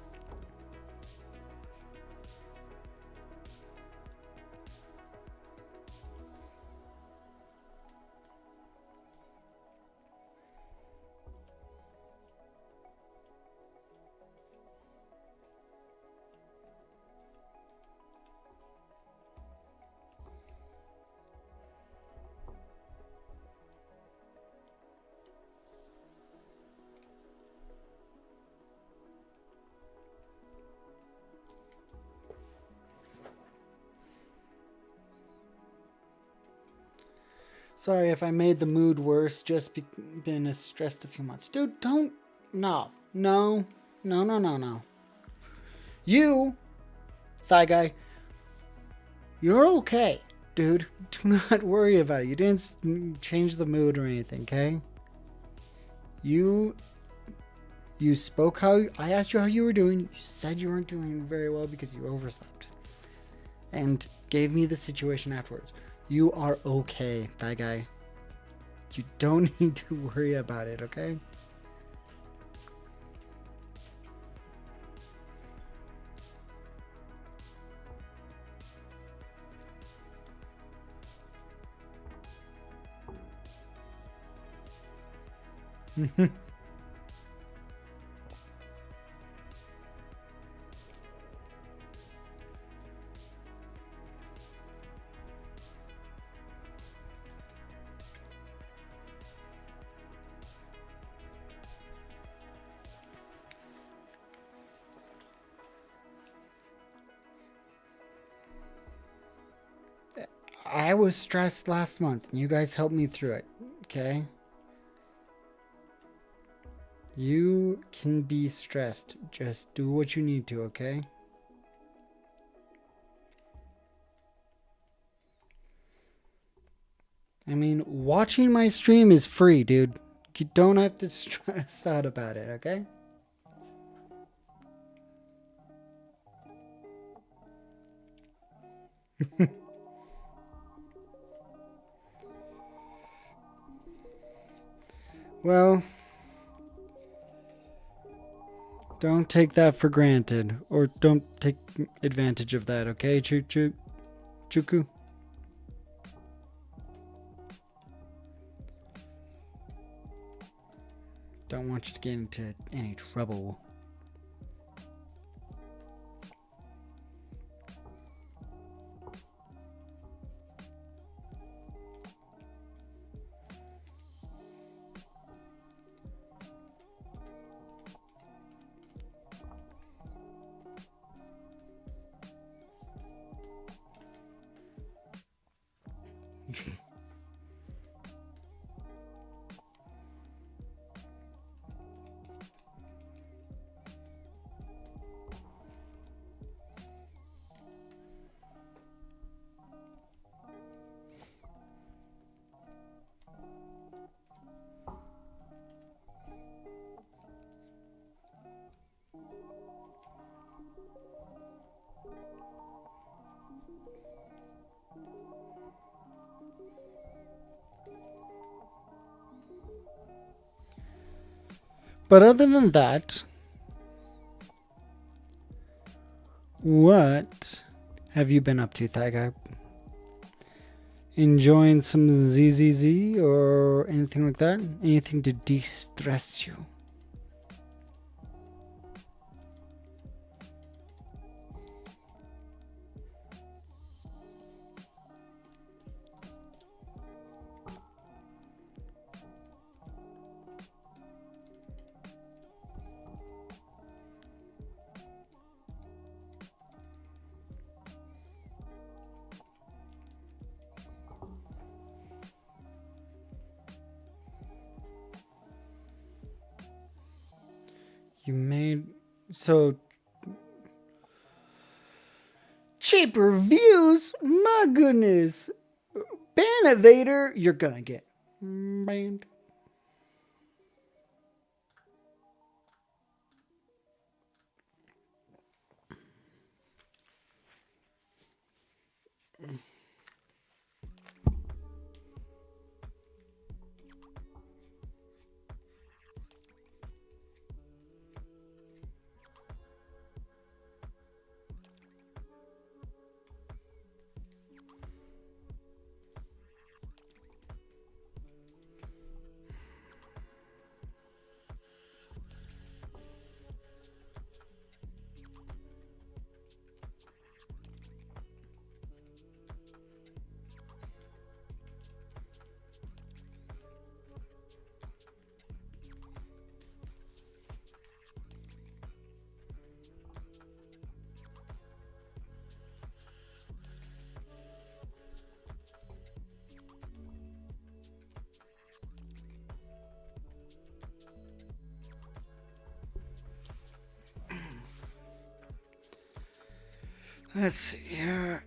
Sorry if I made the mood worse, just been stressed a few months. Dude, don't, no. You, Thigh Guy, you're okay, dude. Do not worry about it. You didn't change the mood or anything, okay? You spoke how, I asked you how you were doing. You said you weren't doing very well because you overslept. And gave me the situation afterwards. You are okay, that guy. You don't need to worry about it, okay? I was stressed last month, and you guys helped me through it, okay? You can be stressed. Just do what you need to, okay? I mean, watching my stream is free, dude. You don't have to stress out about it, okay? Well, don't take that for granted, or don't take advantage of that, okay, Chuku? Don't want you to get into any trouble. But other than that, what have you been up to, Thaga? Enjoying some ZZZ or anything like that? Anything to de-stress you? You made so cheap reviews. My goodness, Ban Evader, you're gonna get banned. Let's see here.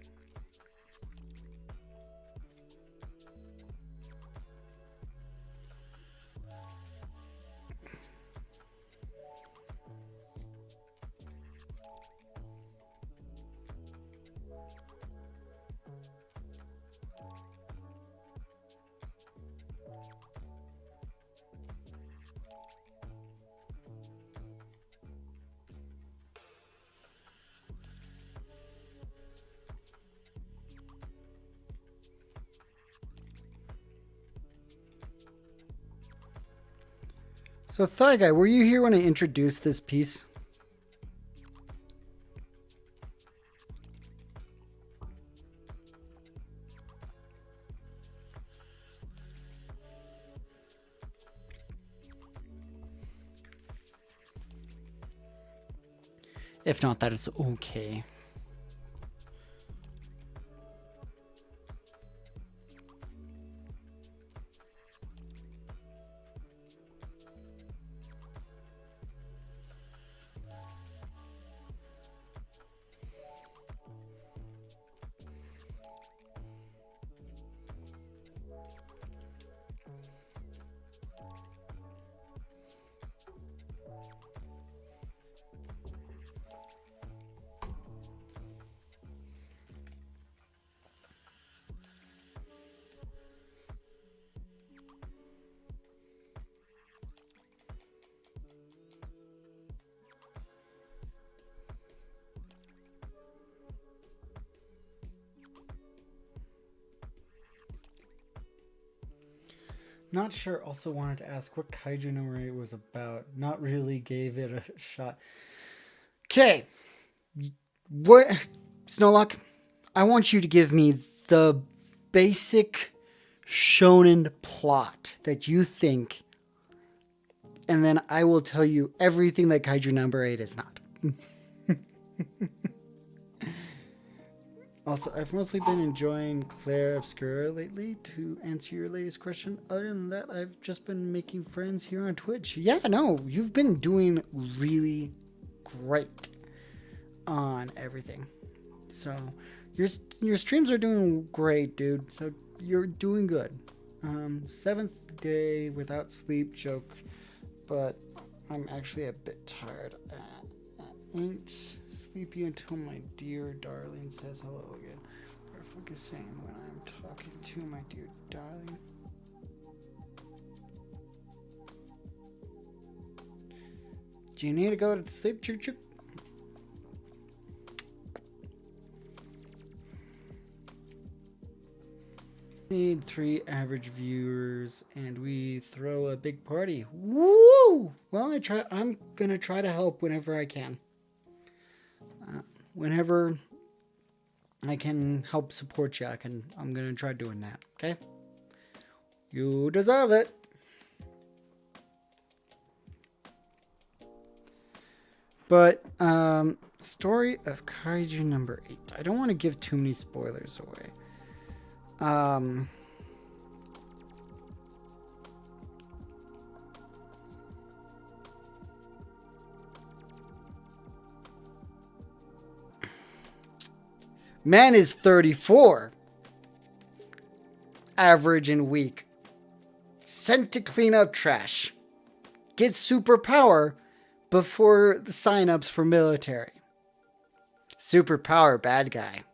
So, Thigh Guy, were you here when I introduced this piece? If not, that is okay. Not sure. Also wanted to ask what Kaiju No 8 was about. Not really gave it a shot. Okay. What, Snowlock? I want you to give me the basic shonen plot that you think, and then I will tell you everything that Kaiju No 8 is not. Also, I've mostly been enjoying Claire Obscura lately, to answer your latest question. Other than that, I've just been making friends here on Twitch. Yeah, no, you've been doing really great on everything. So, your streams are doing great, dude. So, you're doing good. 7th day without sleep joke, but I'm actually a bit tired. Ain't sleepy until my dear darling says hello again. Perfect is saying when I'm talking to my dear darling. Do you need to go to sleep, Choo Choo? Need 3 average viewers and we throw a big party. Woo! Well, I'm gonna try to help whenever I can. Whenever I can help support you, I'm gonna try doing that. Okay? You deserve it. But story of Kaiju No. 8. I don't want to give too many spoilers away. Man is 34. Average and weak. Sent to clean up trash. Gets superpower before the sign-ups for military. Superpower bad guy.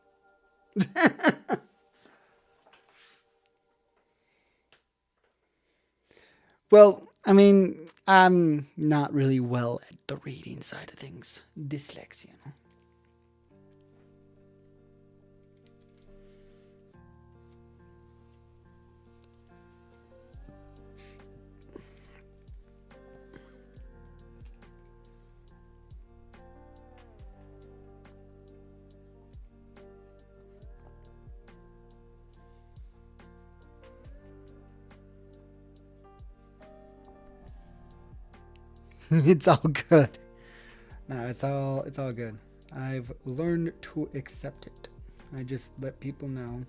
Well, I mean, I'm not really well at the reading side of things. Dyslexia, you know? It's all good. No, it's all good. I've learned to accept it. I just let people know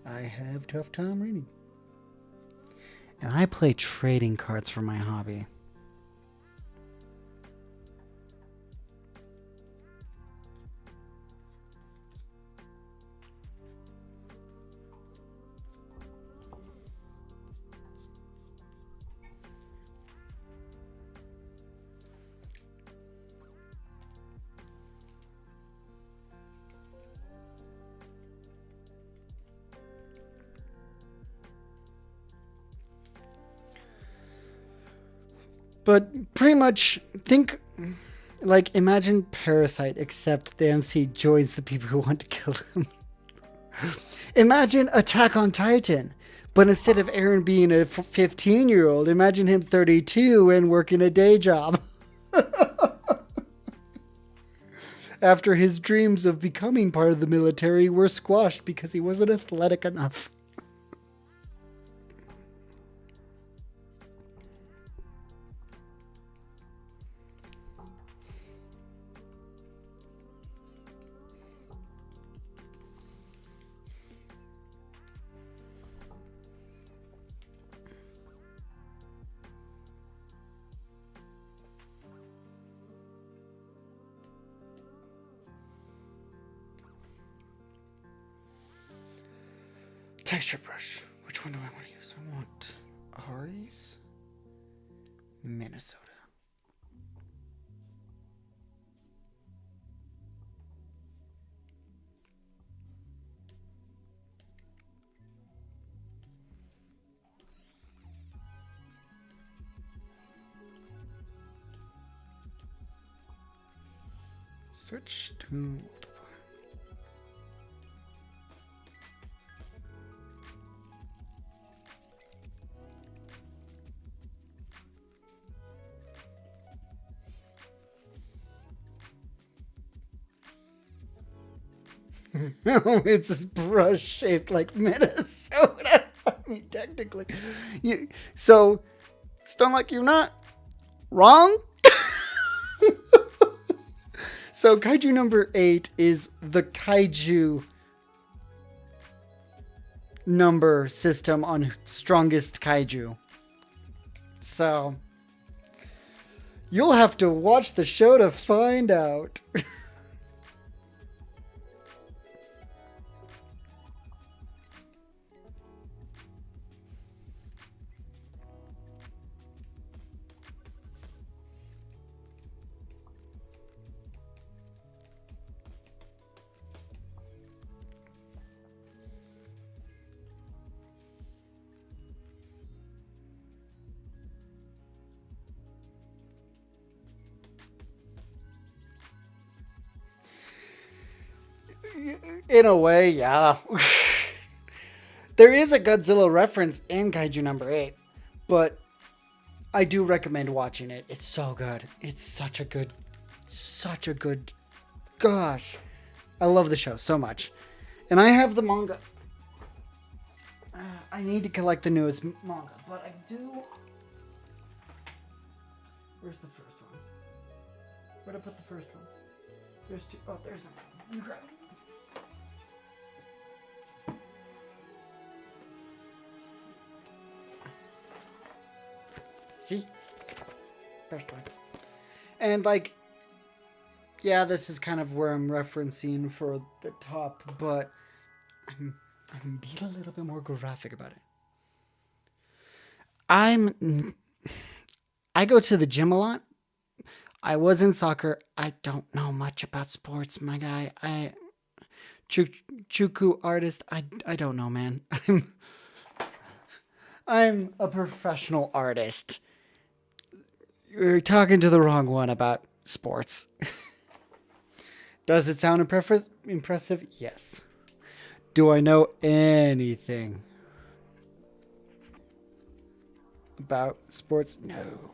I have a tough time reading. And I play trading cards for my hobby. But pretty much think, like, imagine Parasite, except the MC joins the people who want to kill him. Imagine Attack on Titan, But instead of Aaron being a 15-year-old, imagine him 32 and working a day job. After his dreams of becoming part of the military were squashed because he wasn't athletic enough. Texture brush. Which one do I want to use? I want Ari's Minnesota. Switch to multiply. It's a brush shaped like Minnesota. I mean, technically. So, Stone Like, you're not wrong. So, Kaiju number 8 is the Kaiju number system on Strongest Kaiju. So, you'll have to watch the show to find out. In a way, yeah. There is a Godzilla reference in Kaiju number 8, but I do recommend watching it. It's so good. It's such a good, gosh. I love the show so much. And I have the manga. I need to collect the newest manga, but I do. Where's the first one? Where'd I put the first one? There's two. Oh, there's one. You grab it. See? First one. And like, yeah, this is kind of where I'm referencing for the top, but I'm being a little bit more graphic about it. I go to the gym a lot. I was in soccer. I don't know much about sports, my guy. Chuku artist. I don't know, man. I'm a professional artist. You're talking to the wrong one about sports. Does it sound impressive? Yes. Do I know anything about sports? No.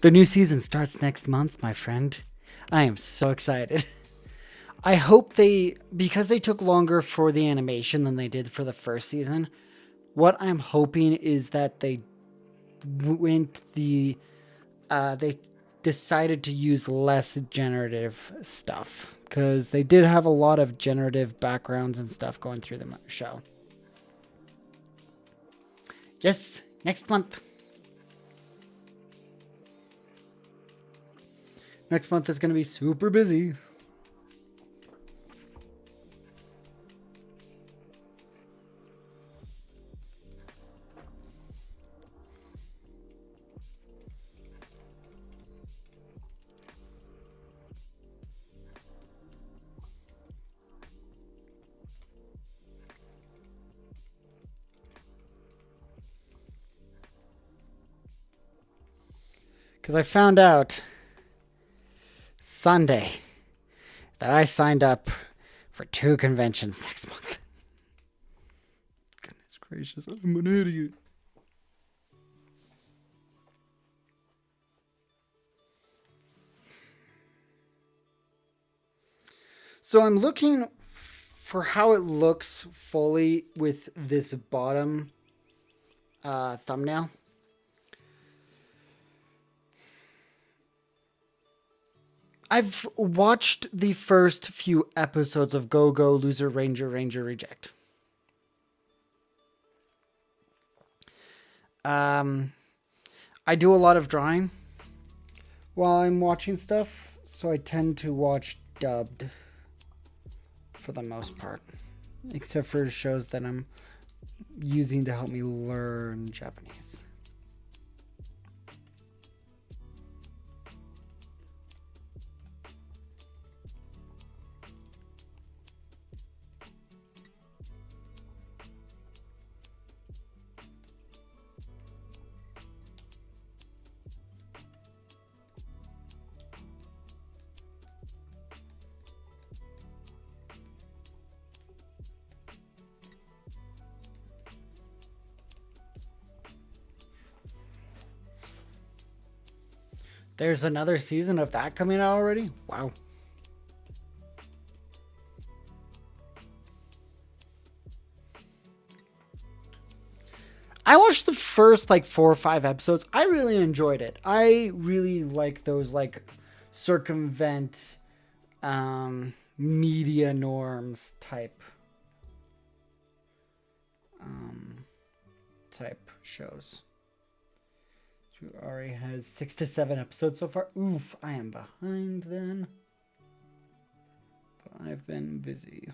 The new season starts next month, my friend. I am so excited. I hope because they took longer for the animation than they did for the first season, what I'm hoping is that they decided to use less generative stuff. Because they did have a lot of generative backgrounds and stuff going through the show. Yes, next month. Next month is going to be super busy. Because I found out Sunday that I signed up for 2 conventions next month. Goodness gracious, I'm an idiot. So I'm looking for how it looks fully with this bottom thumbnail. I've watched the first few episodes of Go Go Loser Ranger Ranger Reject. I do a lot of drawing while I'm watching stuff, so I tend to watch dubbed for the most part, except for shows that I'm using to help me learn Japanese. There's another season of that coming out already? Wow. I watched the first like 4 or 5 episodes. I really enjoyed it. I really like those like circumvent media norms type shows. Ari has 6 to 7 episodes so far. Oof, I am behind then. But I've been busy.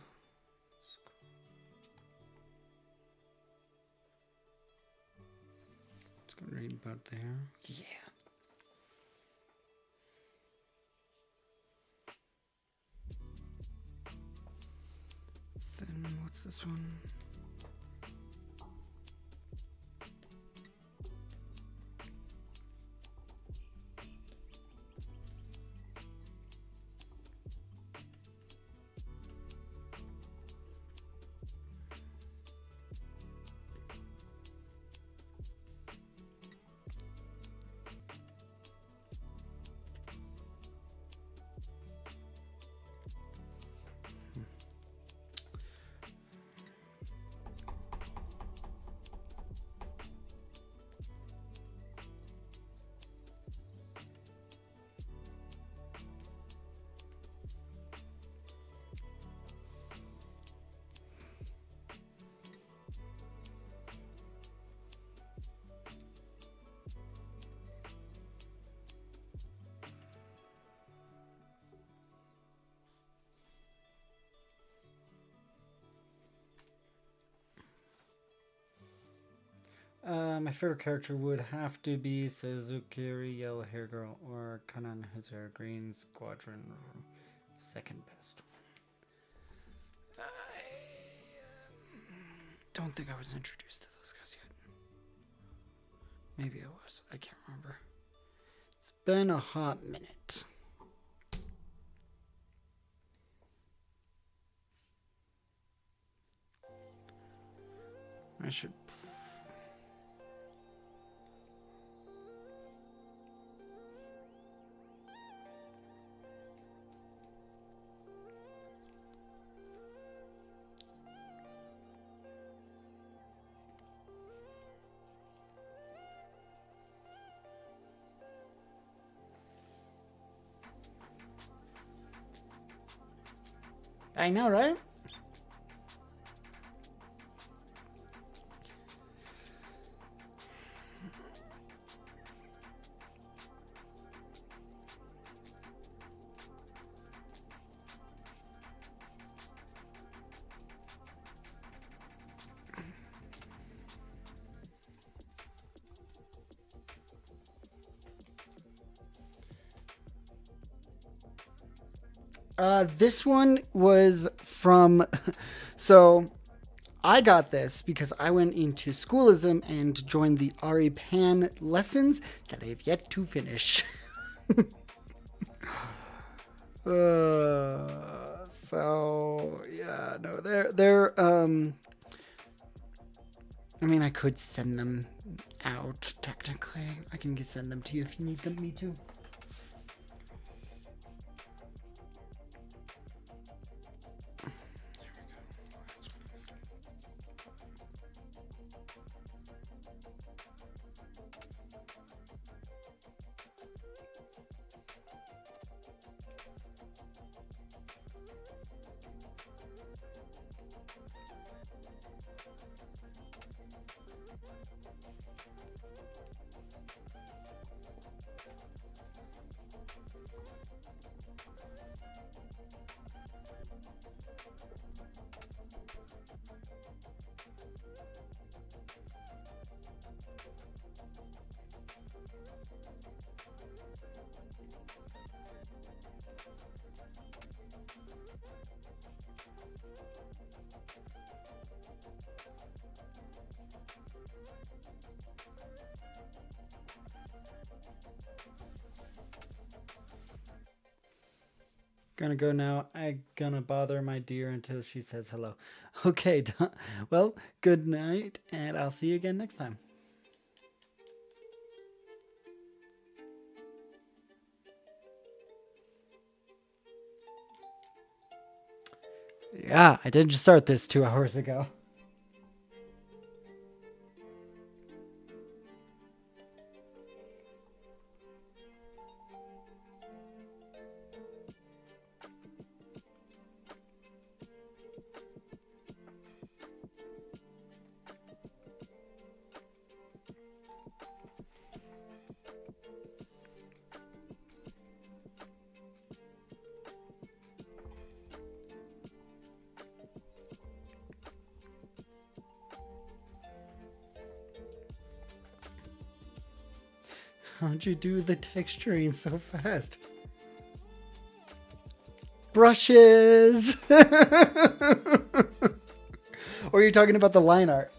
Let's go read about there. Yeah. Then what's this one? My favorite character would have to be Suzukiri, Yellow Hair Girl, or Kanan Hazara, Green Squadron, second best. I don't think I was introduced to those guys yet. Maybe I was. I can't remember. It's been a hot minute. I should... I know, right? This one was from, so I got this because I went into schoolism and joined the Ari Pan lessons that I have yet to finish. So yeah, no, they're I mean, I could send them out technically. I can send them to you if you need them, me too. Gonna go now. I gonna bother my dear until she says hello. Okay, well, good night, and I'll see you again next time. Yeah, I didn't start this 2 hours ago. How'd you do the texturing so fast? Brushes! Or are you talking about the line art?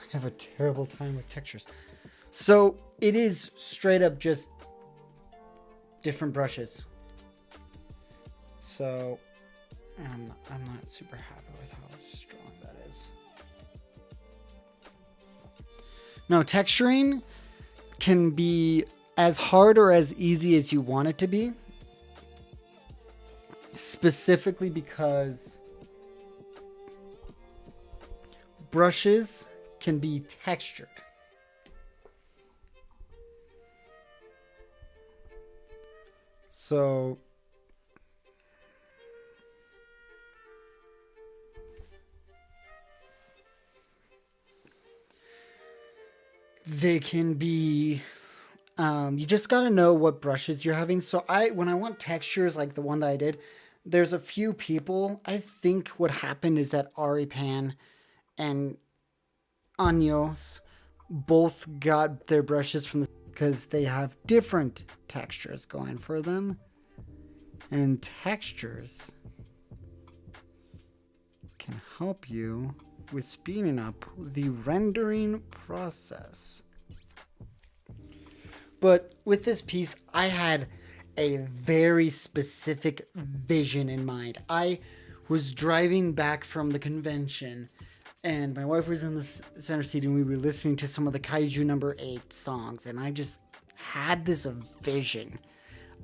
I have a terrible time with textures. So it is straight up just different brushes. So I'm not super happy with how strong that is. No, texturing can be as hard or as easy as you want it to be. Specifically because brushes can be textured. So they can be you just got to know what brushes you're having. So when I want textures like the one that I did, there's a few people. I think what happened is that Ari Pan and Años both got their brushes from because they have different textures going for them. And textures can help you with speeding up the rendering process. But with this piece, I had a very specific vision in mind. I was driving back from the convention, and my wife was in the center seat, and we were listening to some of the Kaiju No. 8 songs, and I just had this vision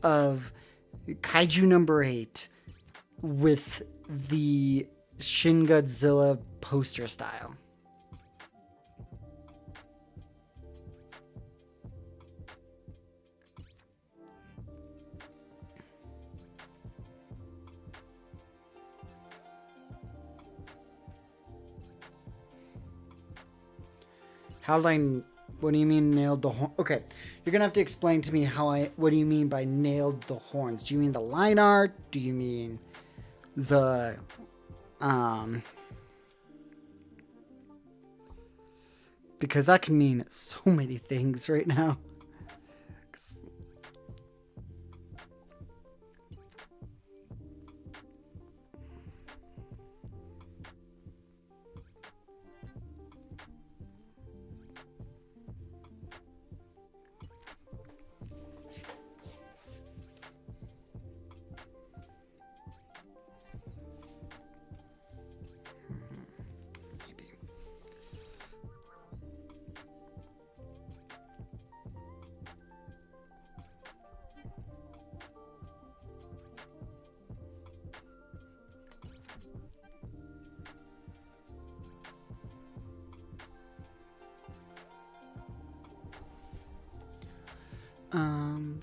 of Kaiju No. 8 with the Shin Godzilla poster style. How did I What do you mean nailed the horn? Okay, you're gonna have to explain to me what do you mean by nailed the horns? Do you mean the line art? Do you mean the, because that can mean so many things right now.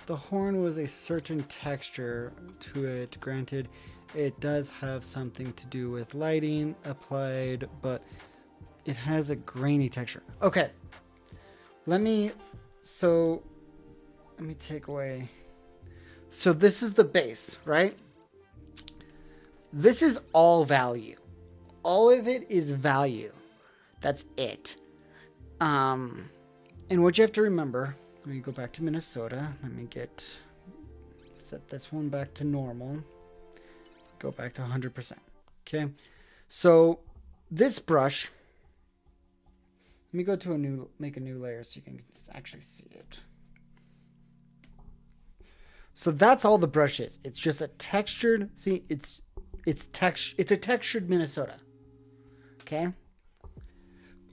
The horn was a certain texture to it. Granted, it does have something to do with lighting applied, but it has a grainy texture. Okay. Let me take away. So this is the base, right? This is all value. All of it is value. That's it. And what you have to remember, let me go back to Minnesota. Let me set this one back to normal. Go back to 100%. Okay. So this brush, let me go to make a new layer so you can actually see it. So that's all the brush is. It's just a textured, see, it's a textured Minnesota. Okay.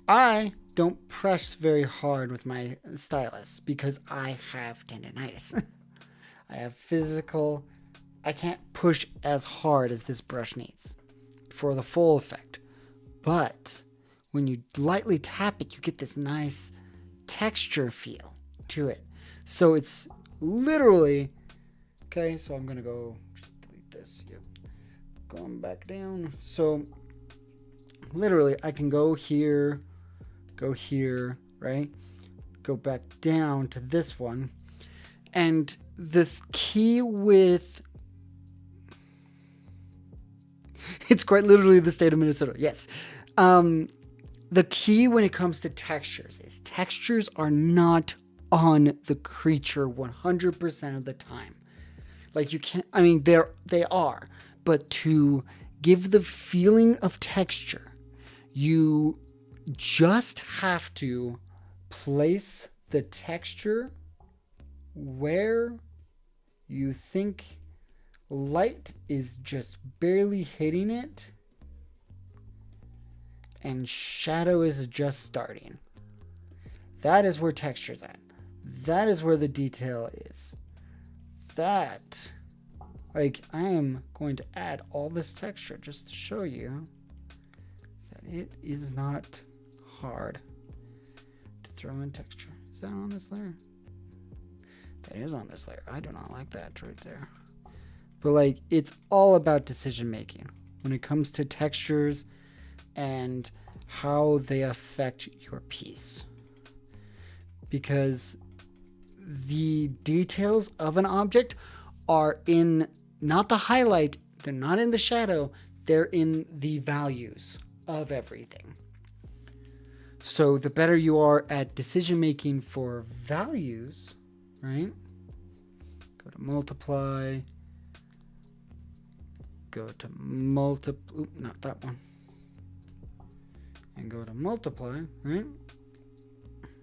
I don't press very hard with my stylus because I have tendonitis. I have I can't push as hard as this brush needs for the full effect. But when you lightly tap it, you get this nice texture feel to it. So it's literally, okay, so I'm going to go, just delete this. Yep. Going back down. So literally I can go here, right? Go back down to this one. And the key with, it's quite literally the state of Minnesota. Yes. The key when it comes to textures is textures are not on the creature 100% of the time. Like you can't, I mean, they are, but to give the feeling of texture, you just have to place the texture where you think light is just barely hitting it and shadow is just starting. That is where texture's at. That is where the detail is. That, like, I am going to add all this texture just to show you that it is not hard to throw in texture. Is that on this layer? That is on this layer. I do not like that right there. But like, it's all about decision making when it comes to textures and how they affect your piece. Because the details of an object are in not the highlight, they're not in the shadow, they're in the values of everything. So the better you are at decision making for values, right? Go to multiply. Go to not that one. And go to multiply, right?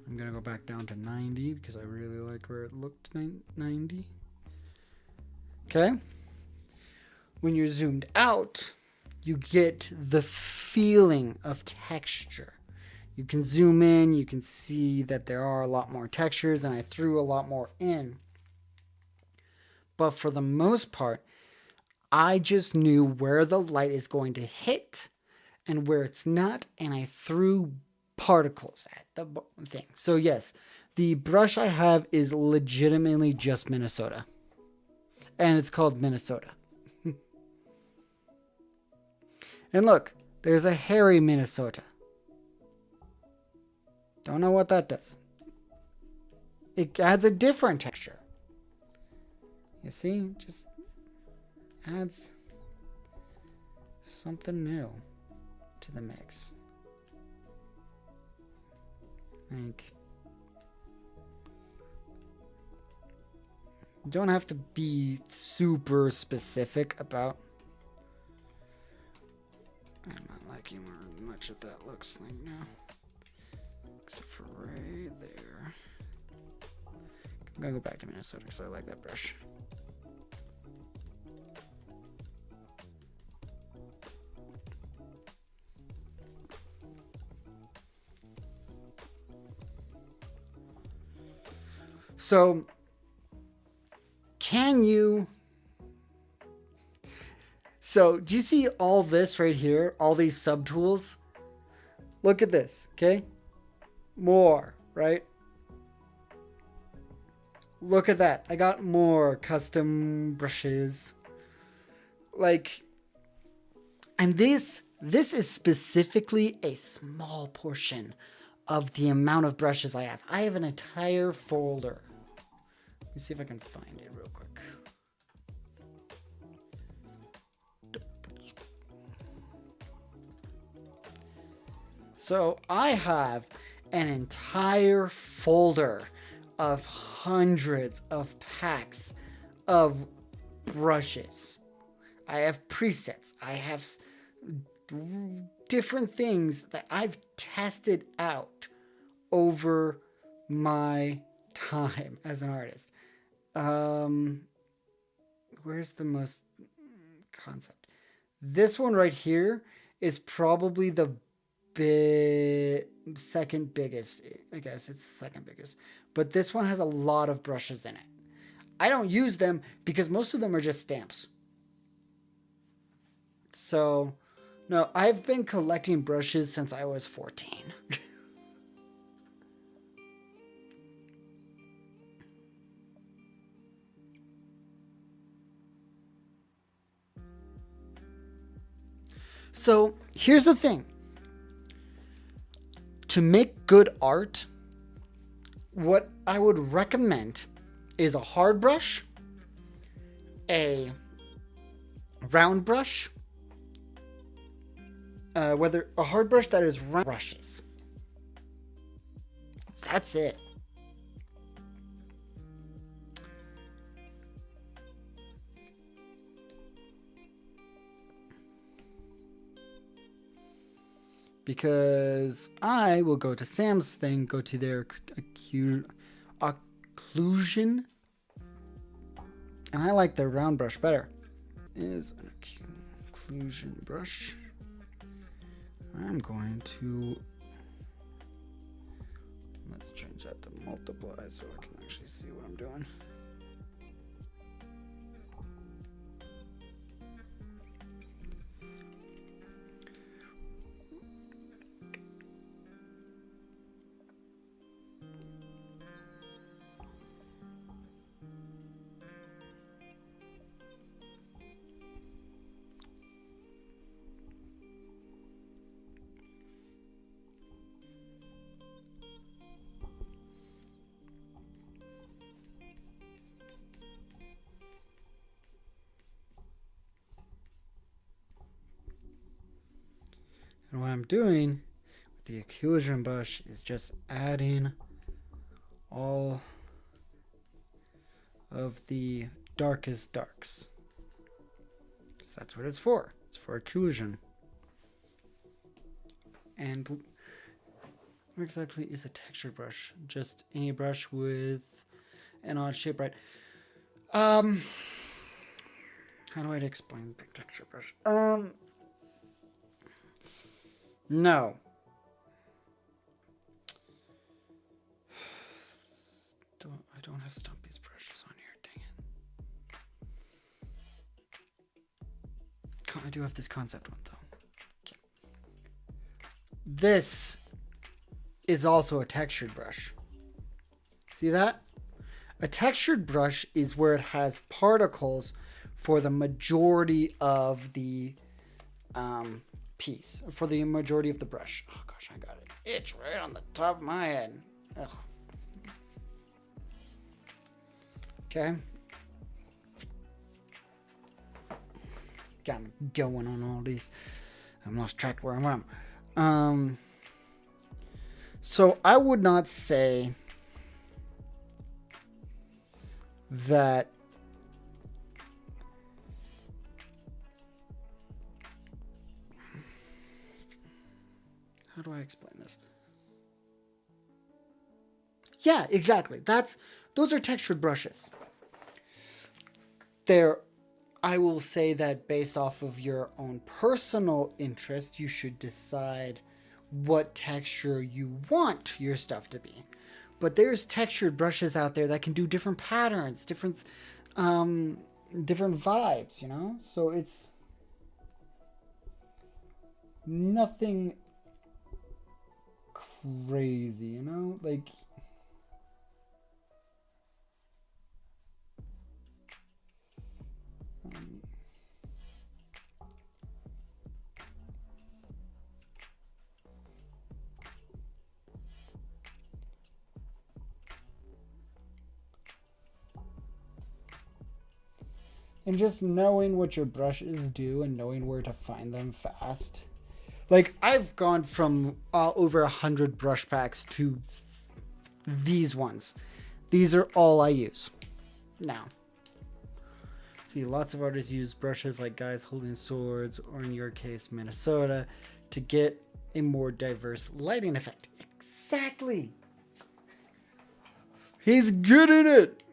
I'm going to go back down to 90 because I really liked where it looked 90. Okay. When you're zoomed out, you get the feeling of texture. You can zoom in, you can see that there are a lot more textures, and I threw a lot more in. But for the most part, I just knew where the light is going to hit and where it's not, and I threw particles at the thing. So yes, the brush I have is legitimately just Minnesota. And it's called Minnesota. And look, there's a hairy Minnesota. Don't know what that does. it adds a different texture. You see, just adds something new to the mix. Like, you don't have to be super specific about. I'm not liking where much of that looks like now. Except for right there. I'm gonna go back to Minnesota because I like that brush. So, can you... So, do you see all this right here? All these subtools? Look at this, okay? More, right? Look at that. I got more custom brushes. Like, and this is specifically a small portion of the amount of brushes I have. I have an entire folder. Let me see if I can find it real quick. So I have an entire folder of hundreds of packs of brushes. I have presets. I have different things that I've tested out over my time as an artist. Where's the most concept? This one right here is probably the second biggest. I guess it's the second biggest. But this one has a lot of brushes in it. I don't use them because most of them are just stamps. So, no, I've been collecting brushes since I was 14. So, here's the thing. To make good art, what I would recommend is a hard brush, a round brush, whether a hard brush that is round brushes. That's it. Because I will go to Sam's thing, go to their occlusion, and I like their round brush better. Is an occlusion brush. I'm going to, let's change that to multiply so I can actually see what I'm doing. And what I'm doing with the occlusion brush is just adding all of the darkest darks. Because that's what it's for. It's for occlusion. And what exactly is a texture brush? Just any brush with an odd shape, right? How do I explain the texture brush? No. I don't have Stumpy's brushes on here, dang it. I do have this concept one though. Okay. This is also a textured brush. See that? A textured brush is where it has particles for the majority of the piece, for the majority of the brush. Oh gosh, I got it itch right on the top of my head. Ugh. Okay. Got me going on all these. I'm lost track where I'm at. So I would not say that how do I explain this? Yeah, exactly. Those are textured brushes. I will say that based off of your own personal interest, you should decide what texture you want your stuff to be. But there's textured brushes out there that can do different patterns, different vibes, you know? So it's nothing crazy, you know? Like, and just knowing what your brushes do and knowing where to find them fast. Like, I've gone from over 100 brush packs to these ones. These are all I use now. See, lots of artists use brushes like Guys Holding Swords, or in your case, Minnesota, to get a more diverse lighting effect. Exactly. He's good at it.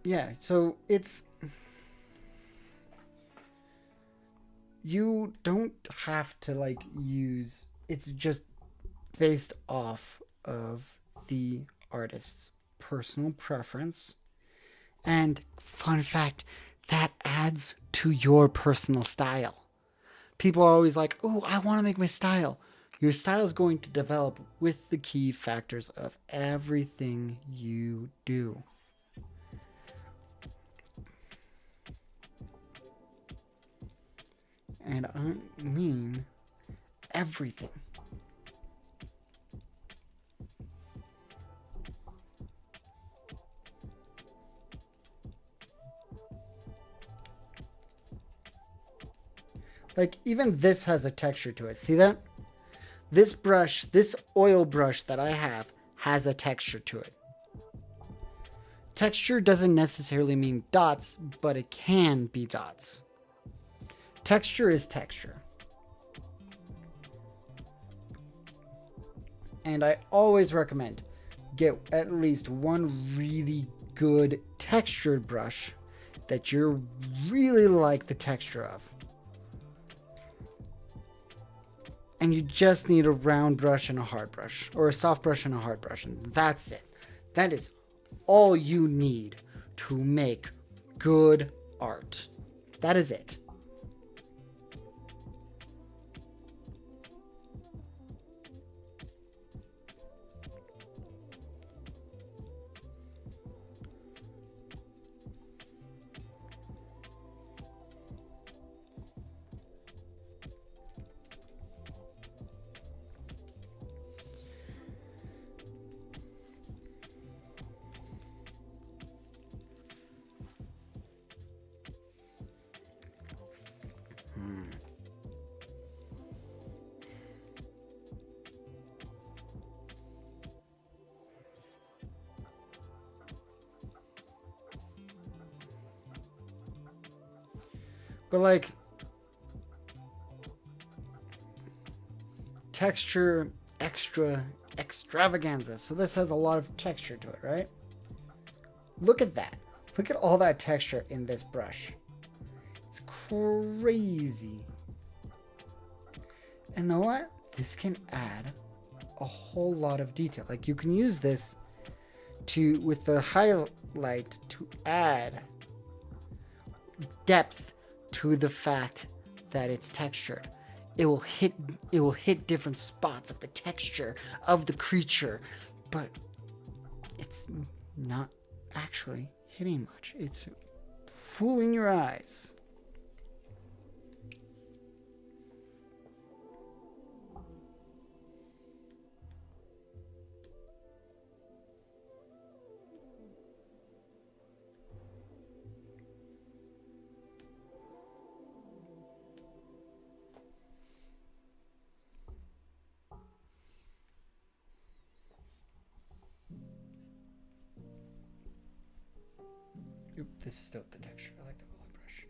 Yeah, so it's... You don't have to, like, use... It's just based off of the artist's personal preference. And fun fact, that adds to your personal style. People are always like, oh, I want to make my style. Your style is going to develop with the key factors of everything you do. And I mean everything. Like, even this has a texture to it. See that? This brush, this oil brush that I have, has a texture to it. Texture doesn't necessarily mean dots, but it can be dots. Texture is texture. And I always recommend get at least one really good textured brush that you really like the texture of. And you just need a round brush and a hard brush, or a soft brush and a hard brush, and that's it. That is all you need to make good art. That is it. But like, texture extravaganza. So this has a lot of texture to it, right? Look at that. Look at all that texture in this brush. It's crazy. And you know what? This can add a whole lot of detail. Like, you can use this to, with the highlight, to add depth to the fact that it's textured. It will hit different spots of the texture of the creature, but it's not actually hitting much. It's fooling your eyes. this is still the texture. I like the roller brush.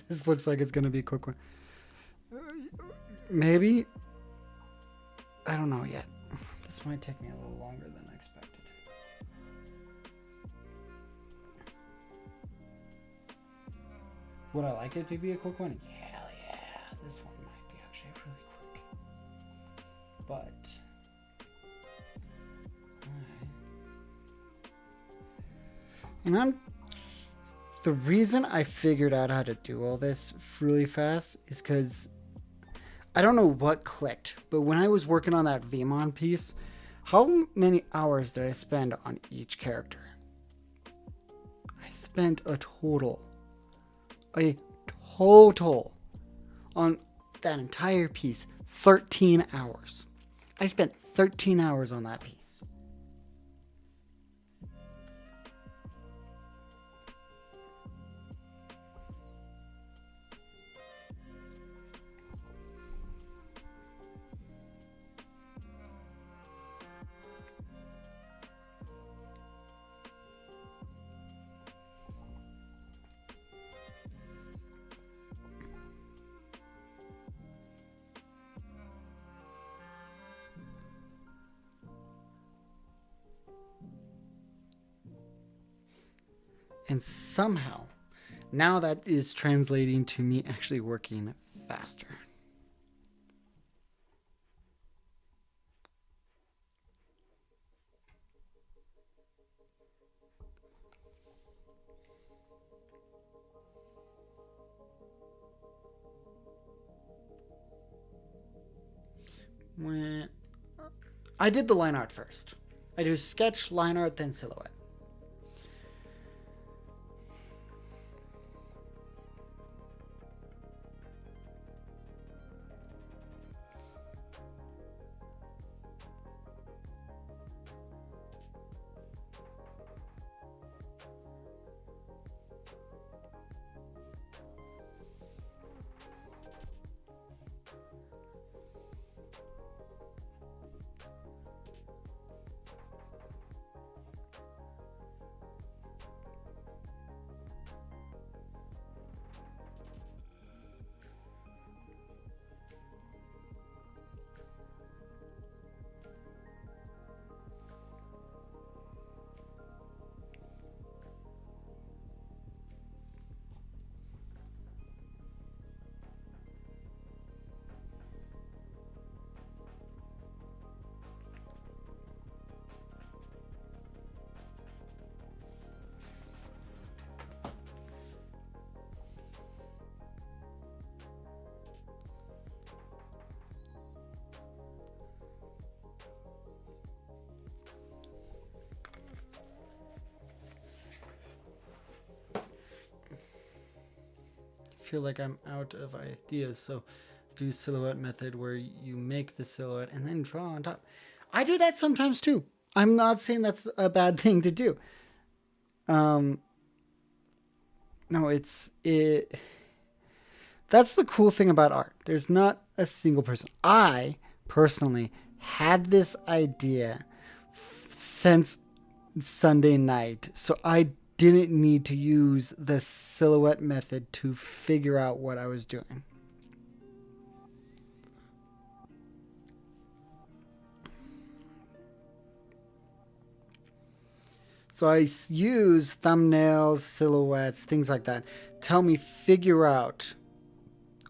This looks like it's gonna be a quick one. Maybe. I don't know yet. This might take me a little longer than I expected. Would I like it to be a quick one? Hell yeah. This one might be actually really quick. But the reason I figured out how to do all this really fast is because I don't know what clicked, but when I was working on that Vmon piece, how many hours did I spend on each character? I spent a total on that entire piece, 13 hours. I spent 13 hours on that piece. And somehow, now that is translating to me actually working faster. I did the line art first. I do sketch, line art, then silhouette. Feel like I'm out of ideas, so do silhouette method where you make the silhouette and then draw on top. I do that sometimes too. I'm not saying that's a bad thing to do. No, that's the cool thing about art. There's not a single person. I personally had this idea since Sunday night, so I didn't need to use the silhouette method to figure out what I was doing. So I use thumbnails, silhouettes, things like that. Tell me, figure out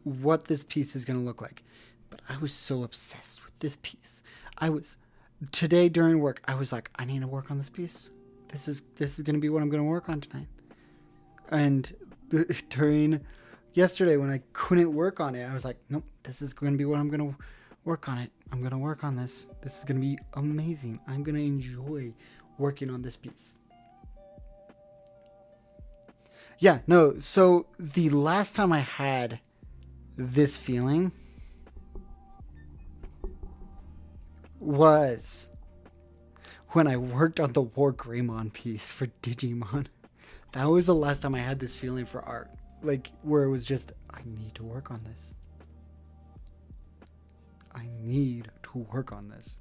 what this piece is going to look like. But I was so obsessed with this piece. Today during work, I was like, I need to work on this piece. This is going to be what I'm going to work on tonight. And during yesterday when I couldn't work on it, I was like, nope, this is going to be what I'm going to work on it. I'm going to work on this. This is going to be amazing. I'm going to enjoy working on this piece. Yeah, no, so the last time I had this feeling was when I worked on the War Greymon piece for Digimon. That was the last time I had this feeling for art. Like, where it was just, I need to work on this. I need to work on this.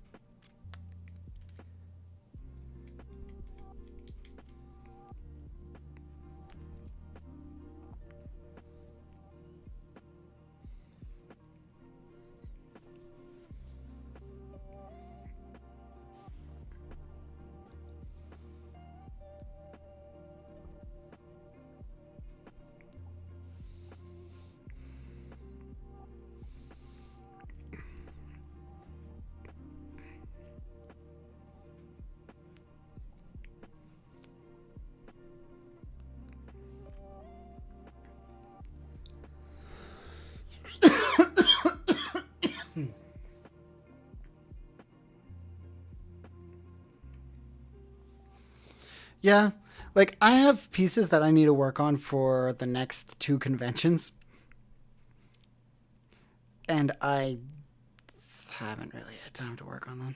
Yeah, like I have pieces that I need to work on for the next 2 conventions. And I haven't really had time to work on them.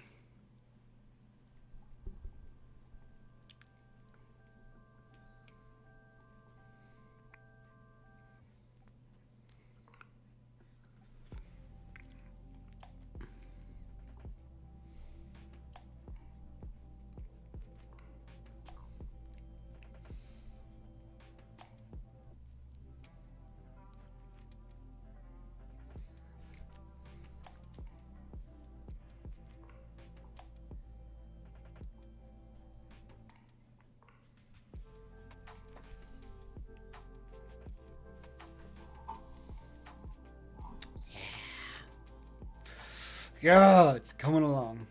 Yeah, it's coming along.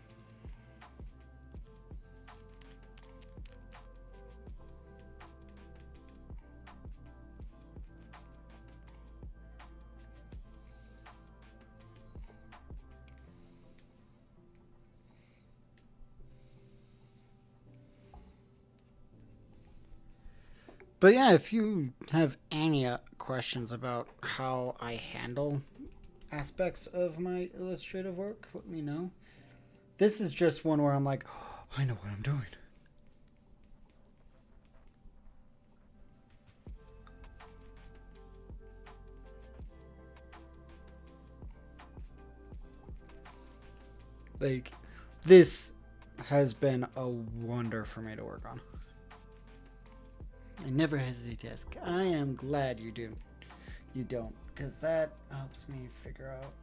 But yeah, if you have any questions about how I handle aspects of my illustrative work, let me know. This is just one where I'm like, oh, I know what I'm doing. Like, this has been a wonder for me to work on. I never hesitate to ask. I am glad you do. You don't, because that helps me figure out.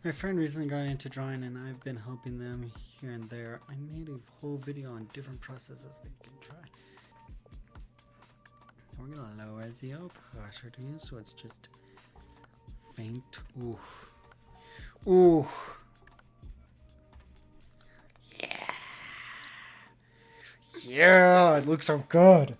My friend recently got into drawing and I've been helping them here and there. I made a whole video on different processes they can try. We're gonna lower the opacity so it's just faint. Ooh. Ooh. Yeah. Yeah, it looks so good.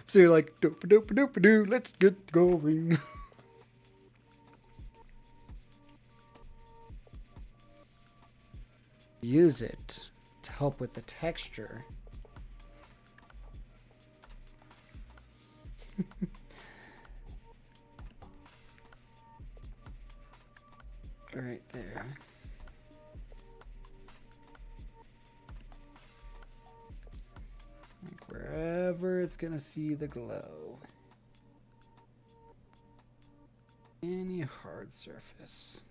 So you're like, dope, dope, dope, dope, let's get going. use it to help with the texture. Right there. Like wherever it's gonna see the glow. Any hard surface.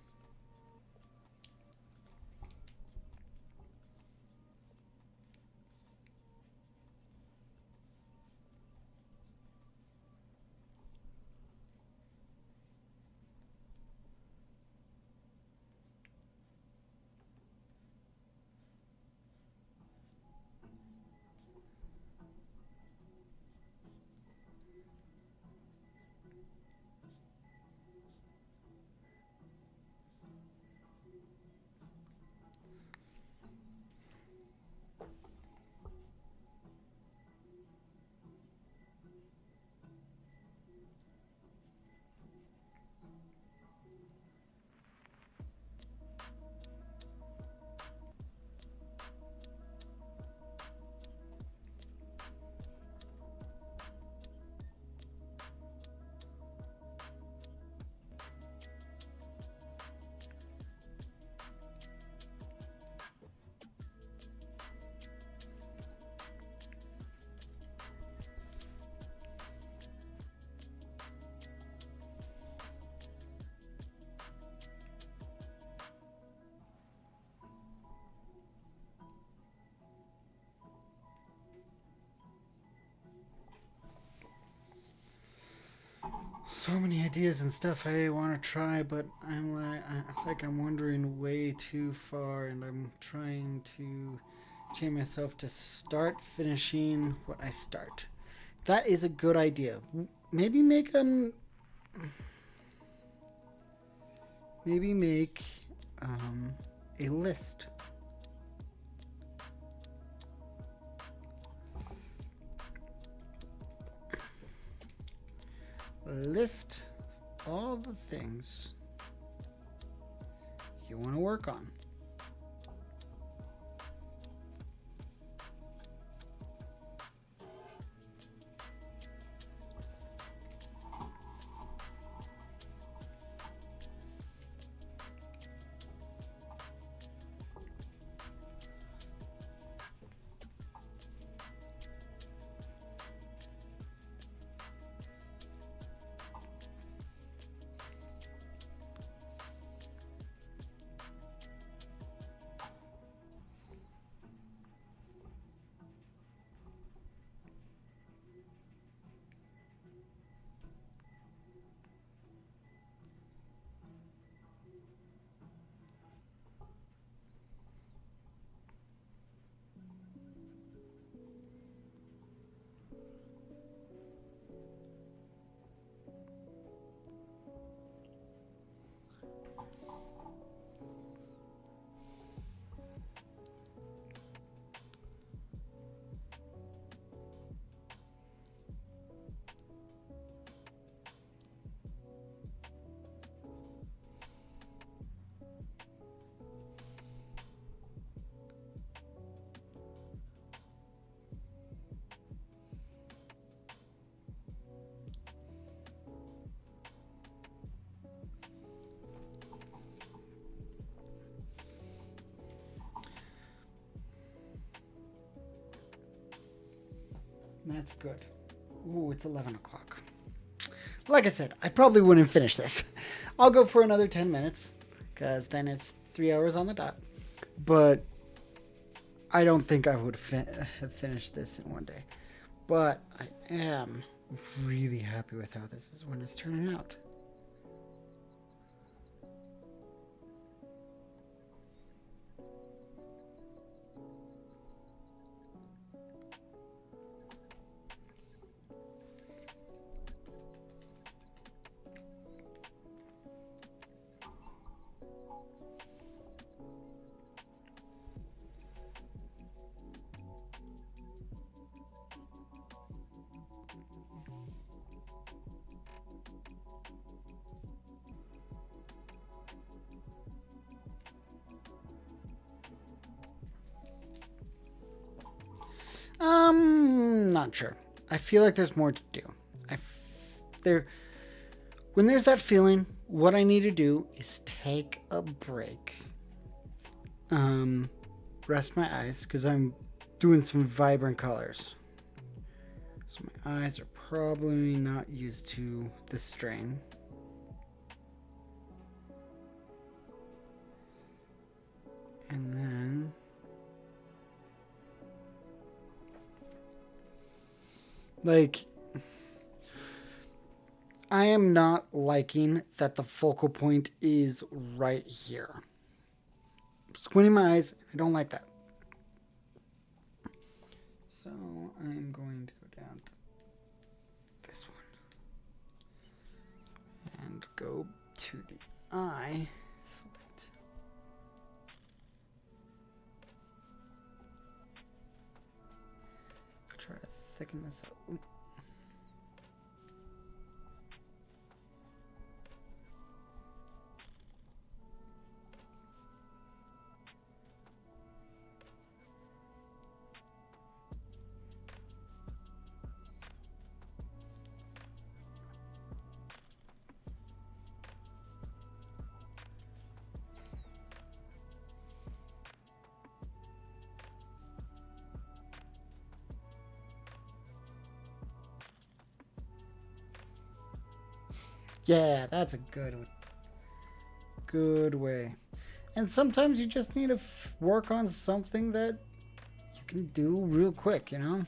So many ideas and stuff I want to try, but I'm wandering way too far, and I'm trying to chain myself to start finishing what I start. That is a good idea. Maybe make a list. List all the things you want to work on. That's good. Ooh, it's 11 o'clock. Like I said, I probably wouldn't finish this. I'll go for another 10 minutes, because then it's 3 hours on the dot. But I don't think I would have finished this in one day. But I am really happy with how this is when it's turning out. not sure. I feel like there's more to do. When there's that feeling, what I need to do is take a break. Rest my eyes because I'm doing some vibrant colors. So my eyes are probably not used to the strain. And then like I am not liking that the focal point is right here. Squinting my eyes, I don't like that. So I'm going to go down to this one and go to the eye. Select. Try to thicken this up. Ooh. Yeah, that's a good way. And sometimes you just need to work on something that you can do real quick, you know?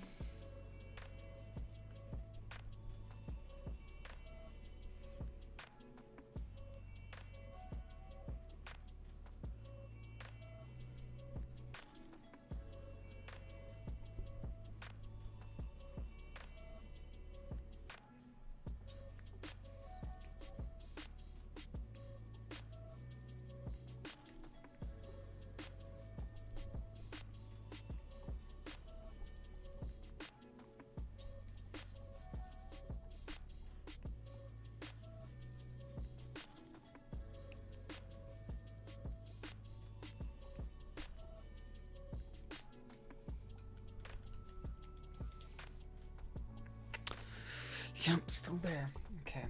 Yep, still there. Okay.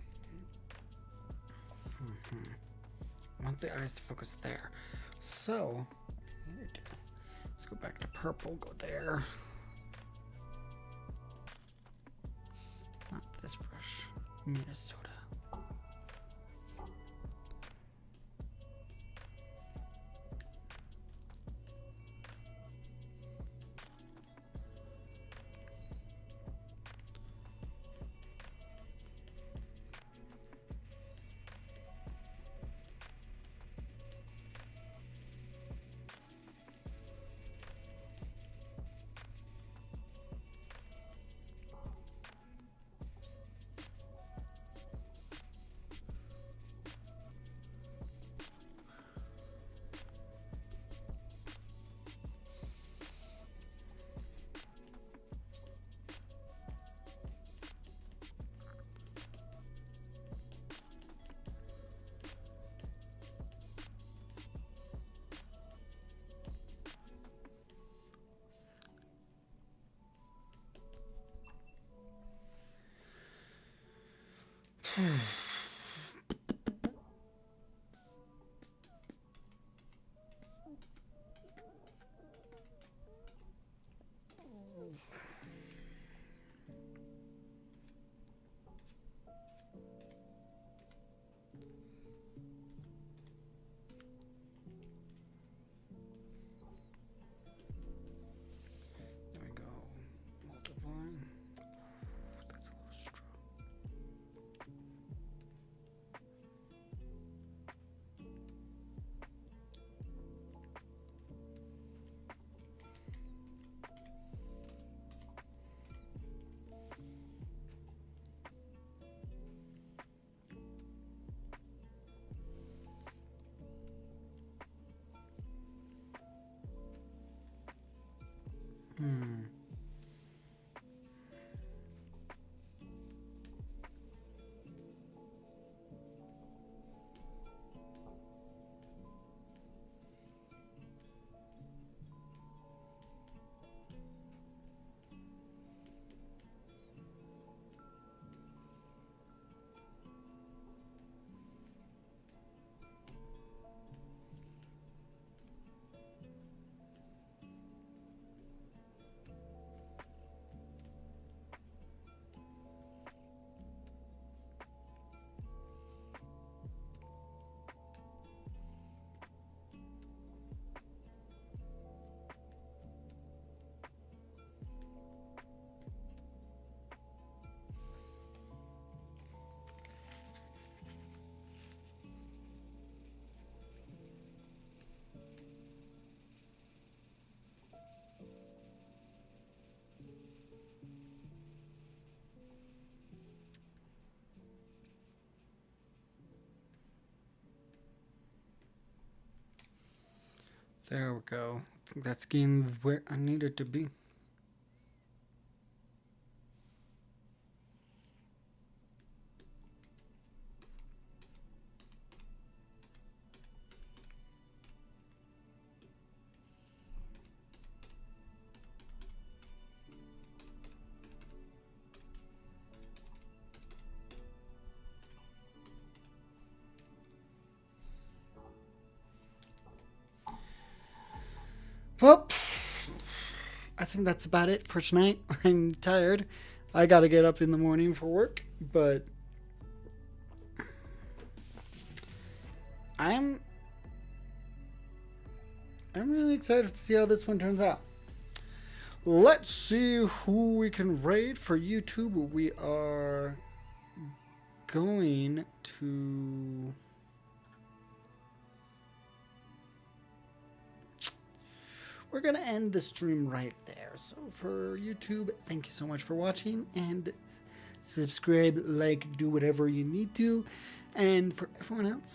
I want the eyes to focus there. So, let's go back to purple, go there. Not this brush, Minnesota. There we go. Multiply. That's a little strong. There we go. I think that's getting where I need it to be. Well, I think that's about it for tonight. I'm tired. I gotta get up in the morning for work, but I'm really excited to see how this one turns out. Let's see who we can raid for YouTube. We are going to... We're going to end the stream right there. So for YouTube, thank you so much for watching. And subscribe, like, do whatever you need to. And for everyone else,